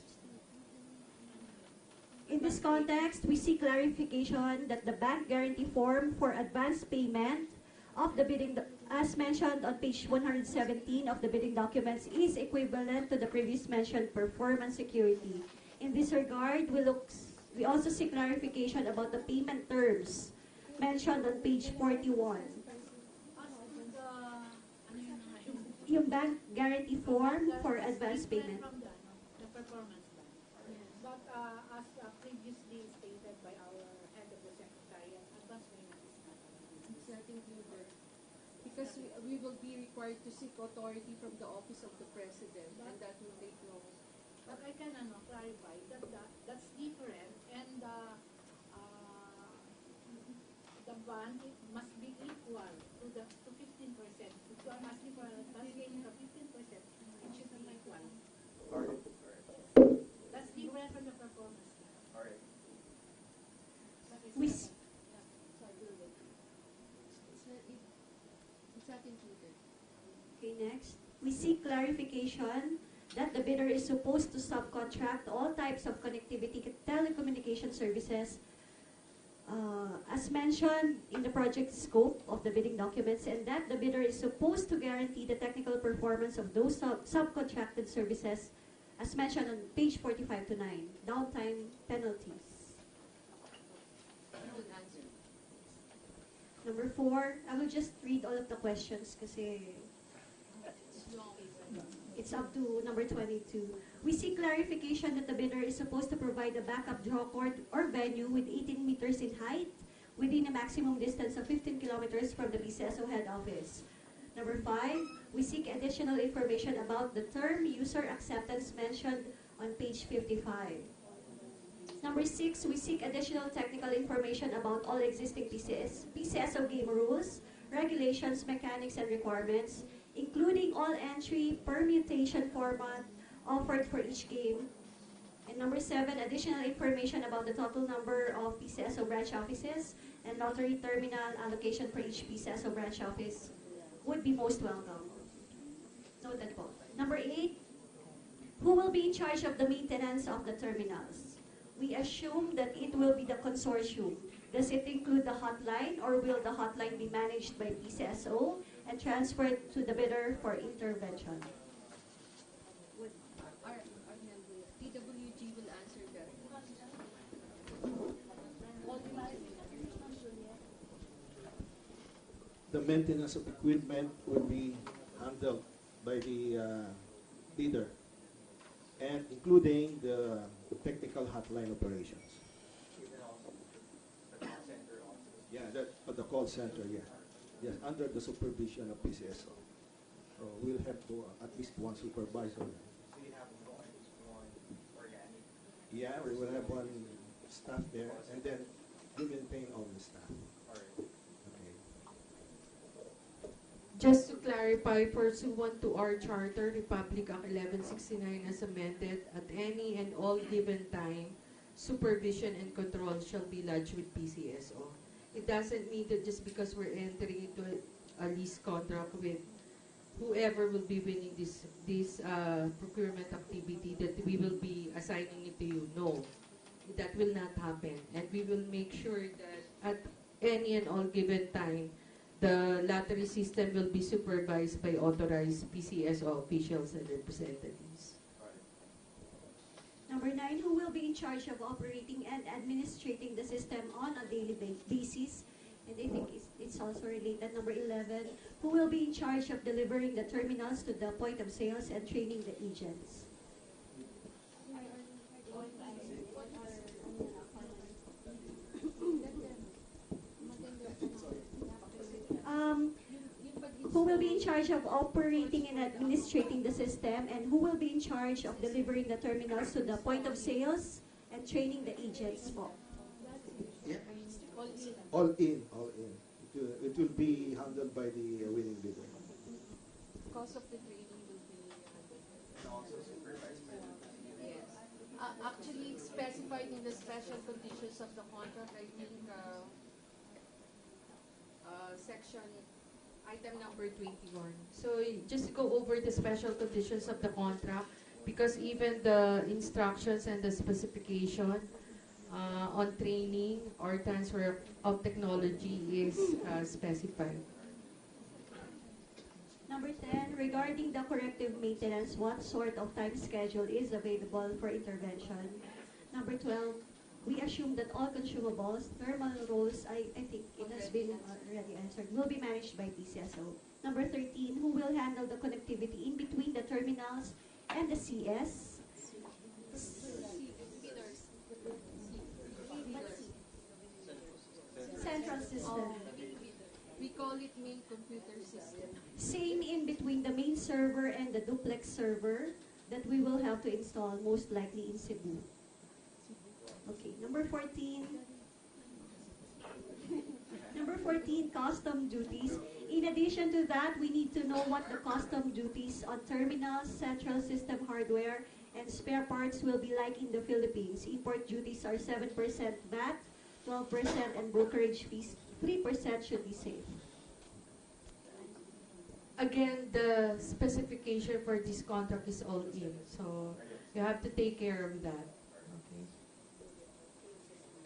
In this context, we seek clarification that the bank guarantee form for advance payment of the bidding, as mentioned on page 117 of the bidding documents, is equivalent to the previous mentioned performance security. In this regard, we also seek clarification about the payment terms mentioned on page 41. Yung bank guarantee form for advance payment. The performance plan. But as previously stated by our head of the Secretariat, advance payment is not it's not included. Because we will be required to seek authority from the Office of the President, and that will take long. But I can clarify that's different, and the bond must be equal to 15%. If you are asking for a advance payment of 15%, it should be equal. That's different from the performance. It's not included. Okay, next. We seek clarification that the bidder is supposed to subcontract all types of connectivity telecommunication services as mentioned in the project scope of the bidding documents, and that the bidder is supposed to guarantee the technical performance of those subcontracted services as mentioned on page 45 to 9, downtime penalties. Good answer. Number 4, I will just read all of the questions kasi it's up to number 22. We seek clarification that the bidder is supposed to provide a backup draw court or venue with 18 meters in height within a maximum distance of 15 kilometers from the PCSO head office. Number 5, we seek additional information about the term user acceptance mentioned on page 55. Number 6, we seek additional technical information about all existing PCSO game rules, regulations, mechanics, and requirements, including all entry permutation format offered for each game. And number 7, additional information about the total number of PCSO branch offices and lottery terminal allocation for each PCSO branch office would be most welcome. Noted po. Number 8, who will be in charge of the maintenance of the terminals? We assume that it will be the consortium. Does it include the hotline, or will the hotline be managed by PCSO and transferred to the bidder for intervention? PWG will answer that. The maintenance of equipment will be handled by the bidder, and including the technical hotline operations. Yeah, the call center, yeah. Yes, under the supervision of PCSO. So we'll have at least one supervisor. So you have one organic. Yeah, we will have one staff there, and then we maintain all the staff. Okay. Just to clarify, pursuant to our Charter, Republic Act 1169 as amended, at any and all given time, supervision and control shall be lodged with PCSO. It doesn't mean that just because we're entering into a lease contract with whoever will be winning this procurement activity, that we will be assigning it to you. No, that will not happen, and we will make sure that at any and all given time, the lottery system will be supervised by authorized PCSO officials and representatives. Number 9, who will be in charge of operating and administrating the system on a daily basis? And I think it's also related. Number 11, who will be in charge of delivering the terminals to the point of sales and training the agents? Who will be in charge of operating and administrating the system, and who will be in charge of delivering the terminals to the point of sales and training the agents po? Yeah. All in. It will be handled by the winning bidder. Cost of the training will be And also supervised by the yes. Actually, specified in the special conditions of the contract, I think section Item number 21. So just go over the special conditions of the contract, because even the instructions and the specification on training or transfer of technology is specified. Number 10, regarding the corrective maintenance, what sort of time schedule is available for intervention? Number 12, we assume that all consumables, thermal rolls, I think it has been already answered, will be managed by PCSO. Number 13, who will handle the connectivity in between the terminals and the CS? Central system. we call it main computer system. Same in between the main server and the duplex server that we will have to install most likely in Cebu. Okay, number 14. Number 14, custom duties. In addition to that, we need to know what the custom duties on terminals, central system hardware, and spare parts will be like in the Philippines. Import duties are 7% VAT, 12%, and brokerage fees 3% should be safe. Again, the specification for this contract is all in, so you have to take care of that. Okay.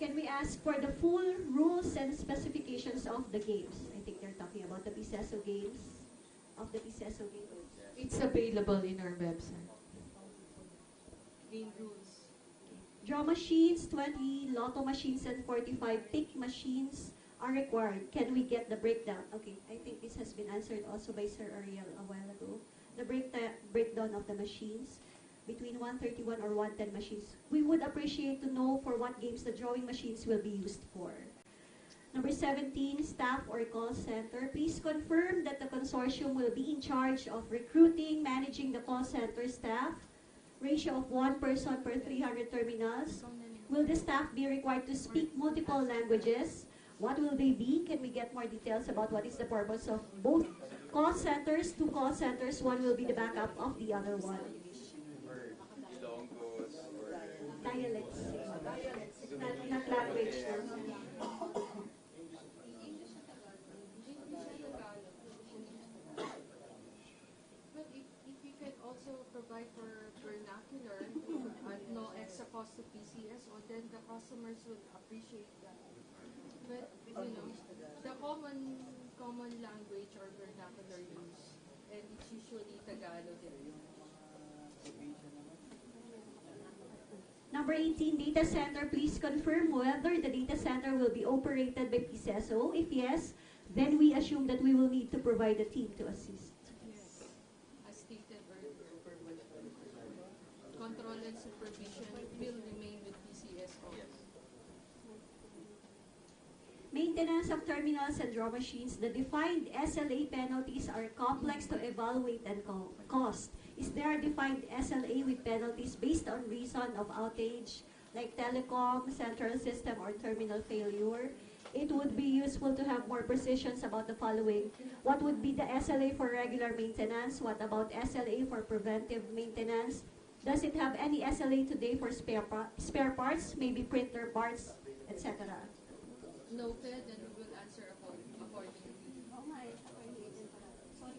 Can we ask for the full rules and specifications of the games? I think they're talking about the PCSO games, of the PCSO games. It's available in our website. Game rules. Draw machines, 20, lotto machines, and 45 pick machines are required. Can we get the breakdown? Okay, I think this has been answered also by Sir Ariel a while ago. The breakdown of the machines between 131 or 110 machines. We would appreciate to know for what games the drawing machines will be used for. Number 17, staff or call center. Please confirm that the consortium will be in charge of recruiting, managing the call center staff. Ratio of 1 person per 300 terminals. Will the staff be required to speak multiple languages? What will they be? Can we get more details about what is the purpose of both call centers? 2 call centers, one will be the backup of the other one. Dialects. Not language. But if you can also provide for vernacular at no extra cost to PCSO, then the customers would appreciate that. But the common language or vernacular use, and it's usually Tagalog. Number 18, data center. Please confirm whether the data center will be operated by PCSO. If yes, then we assume that we will need to provide a team to assist. Yes. As stated earlier, control and supervision will remain with PCSO. Maintenance of terminals and draw machines. The defined SLA penalties are complex to evaluate and cost. Is there a defined SLA with penalties based on reason of outage, like telecom, central system, or terminal failure? It would be useful to have more precisions about the following. What would be the SLA for regular maintenance? What about SLA for preventive maintenance? Does it have any SLA today for spare parts, maybe printer parts, etc.? Noted, and we will answer accordingly. Oh my, sorry.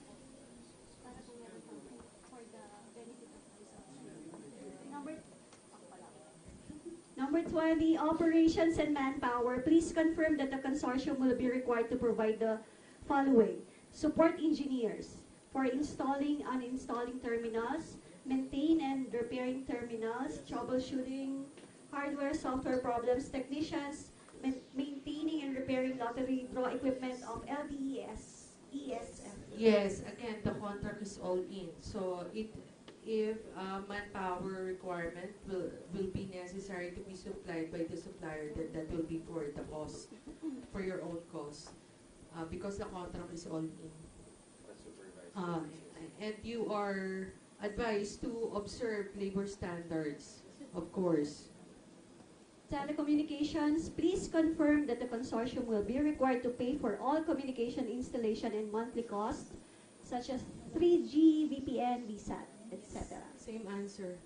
20, operations and manpower. Please confirm that the consortium will be required to provide the following. Support engineers for installing and uninstalling terminals, maintain and repairing terminals, troubleshooting hardware, software problems, technicians, maintaining and repairing lottery draw equipment of LDES, ESF. Yes, again, the contract is all in. So if manpower requirement will be necessary to be supplied by the supplier, then that will be for the cost, for your own cost, because the contract is all in. And you are advised to observe labor standards, of course. Telecommunications, please confirm that the consortium will be required to pay for all communication installation and monthly costs, such as 3G, VPN, VSAT, etc. Same answer.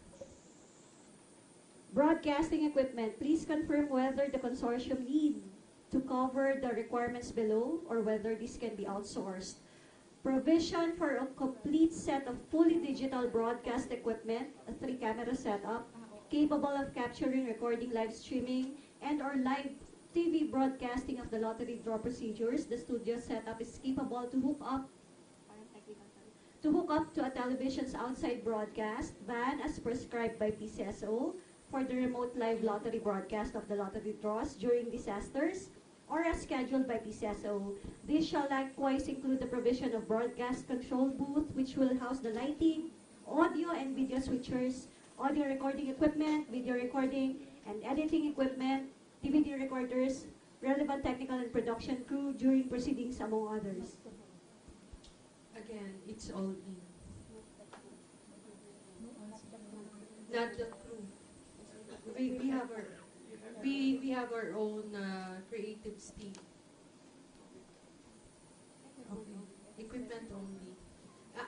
Broadcasting equipment, please confirm whether the consortium need to cover the requirements below or whether this can be outsourced. Provision for a complete set of fully digital broadcast equipment, a 3-camera setup, capable of capturing, recording, live streaming, and or live TV broadcasting of the lottery draw procedures. The studio setup is capable to hook up to a television's outside broadcast van as prescribed by PCSO for the remote live lottery broadcast of the lottery draws during disasters or as scheduled by PCSO. This shall likewise include the provision of broadcast control booth which will house the lighting, audio and video switchers, audio recording equipment, video recording and editing equipment, DVD recorders, relevant technical and production crew during proceedings, among others. Again, it's all in. Not the crew. We have our own creative team. Okay. Equipment only.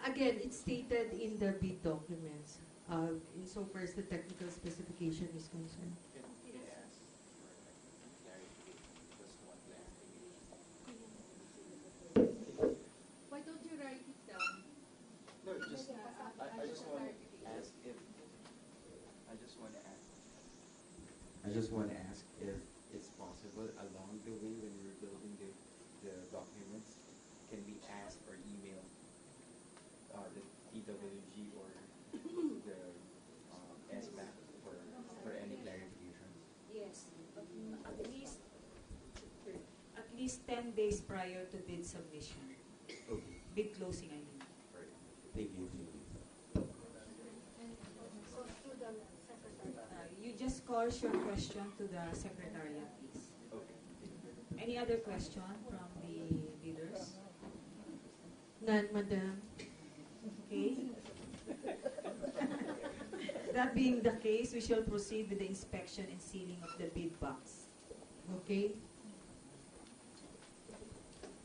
Again, it's stated in the bid documents. Insofar as the technical specification is concerned. Why don't you write it down? No, just I just want to ask if I just want to ask if it's possible along the way when we're building the documents, can we ask or email the TWG or the SBAC for any clarifications? Yes, at least 10 days prior to bid submission. Okay. Bid closing, I mean. Right. Thank you. You just call your question to the secretariat, please. Okay. Any other question from the bidders? None, madam. Okay. That being the case, we shall proceed with the inspection and sealing of the bid box. Okay.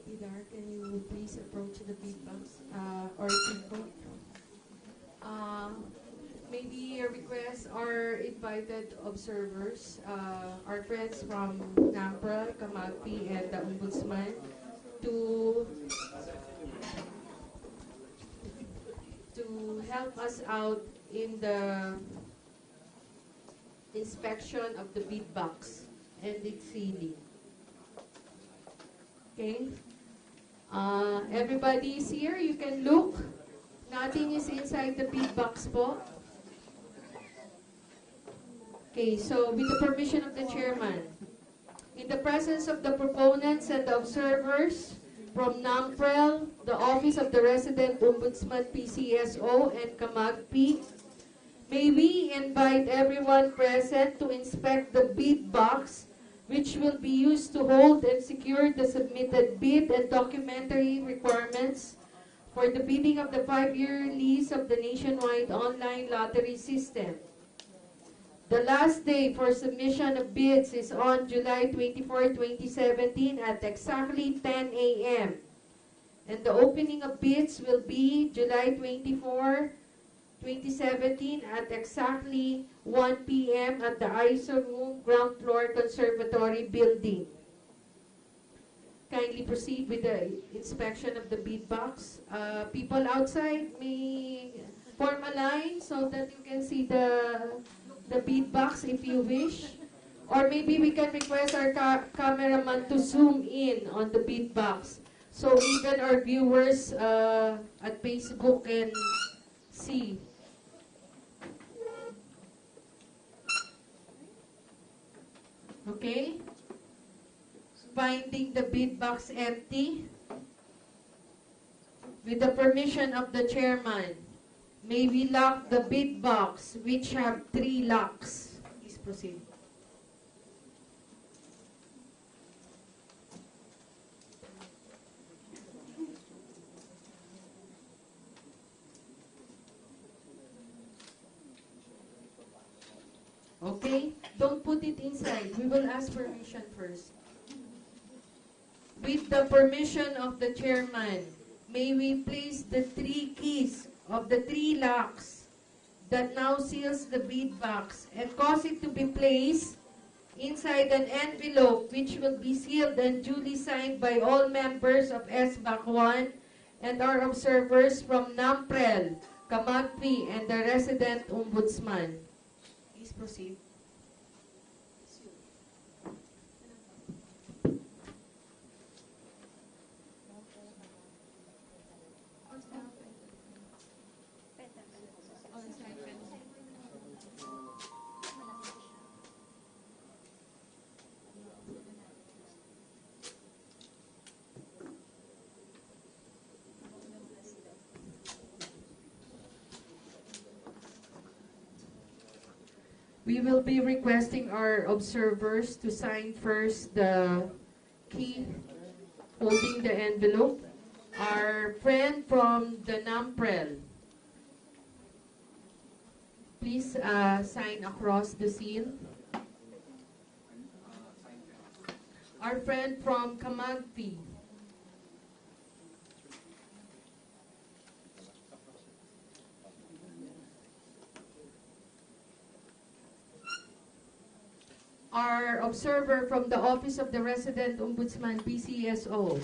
Pilar, can you please approach the bid box? Or Chico? Maybe a request our invited observers, our friends from NAMPRA, Kamagpi, and the Ombudsman to help us out in the inspection of the bid box and its sealing. Okay? Everybody is here. You can look. Nothing is inside the bid box po. Okay, so with the permission of the chairman, in the presence of the proponents and the observers from NAMPREL, the Office of the Resident Ombudsman PCSO, and Kamagpi, may we invite everyone present to inspect the bid box, which will be used to hold and secure the submitted bid and documentary requirements for the bidding of the 5-year lease of the nationwide online lottery system. The last day for submission of bids is on July 24, 2017 at exactly 10 a.m. And the opening of bids will be July 24, 2017 at exactly 1 p.m. at the ISO Room, ground floor Conservatory Building. Kindly proceed with the inspection of the bid box. People outside may form a line so that you can see the bid box if you wish. Or maybe we can request our cameraman to zoom in on the bid box so even our viewers at Facebook can see. Okay? Finding the bid box empty. With the permission of the chairman, may we lock the bid box which have 3 locks. Please proceed. Okay? Don't put it inside. We will ask permission first. With the permission of the chairman, may we place the 3 keys of the 3 locks that now seals the bid box and cause it to be placed inside an envelope which will be sealed and duly signed by all members of SBAC 1 and our observers from NAMPREL, Kamagpi, and the resident ombudsman. Please proceed. We will be requesting our observers to sign first the key holding the envelope. Our friend from the NAMPREL, please sign across the seal. Our friend from Kamagpi, our observer from the Office of the Resident Ombudsman, PCSO.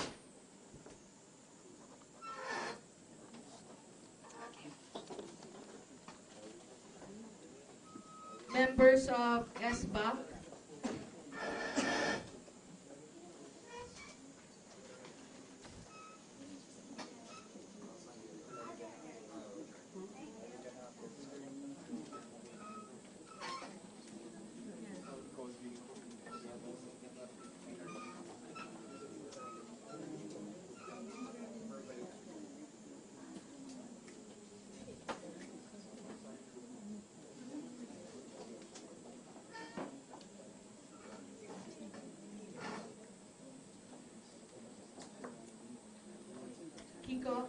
Members of SBAC. Kiko,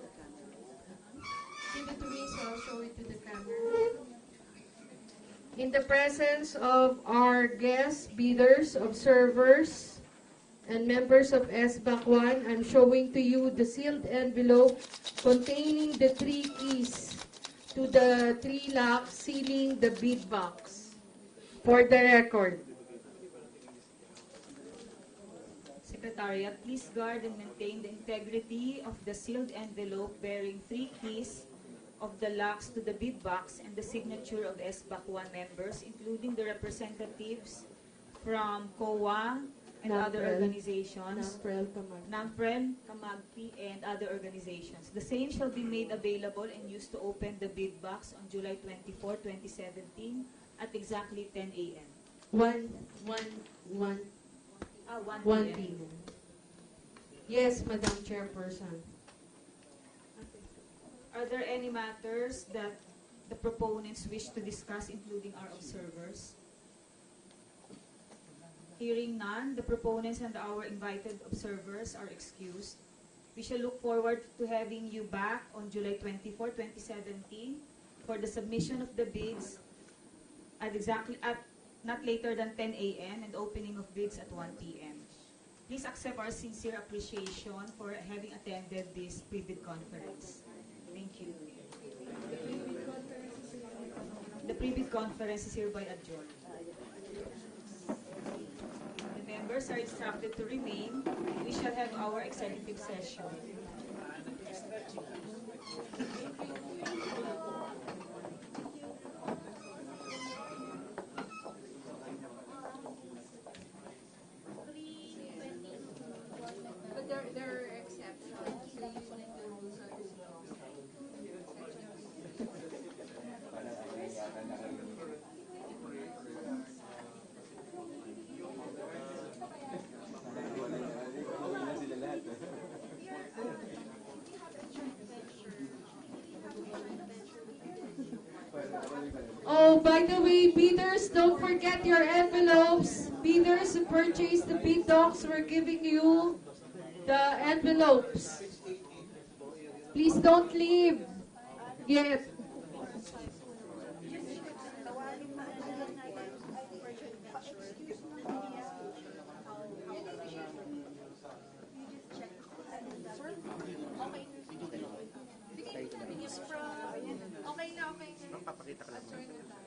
give it to me so I'll show it to the camera. In the presence of our guests, bidders, observers, and members of SBAC 1, I'm showing to you the sealed envelope containing the 3 keys to the 3 locks sealing the bid box. For the record. Secretariat, please guard and maintain the integrity of the sealed envelope bearing 3 keys of the locks to the bid box and the signature of SBAC 1 members, including the representatives from COA and other organizations, NAMPREL, Kamagpi, and other organizations. The same shall be made available and used to open the bid box on July 24, 2017 at exactly 10 a.m. 1 p.m. Yes, Madam Chairperson. Are there any matters that the proponents wish to discuss, including our observers? Hearing none, the proponents and our invited observers are excused. We shall look forward to having you back on July 24, 2017 for the submission of the bids at not later than 10 a.m. and opening of bids at 1 p.m. Please accept our sincere appreciation for having attended this pre-bid conference. Thank you. The pre-bid conference is hereby adjourned. The members are instructed to remain. We shall have our executive session. Oh, by the way, bidders, don't forget your envelopes. Bidders who purchase the bid docs, we're giving you the envelopes. Please don't leave yet. Okay na, okay na. Magpapakita ka lang.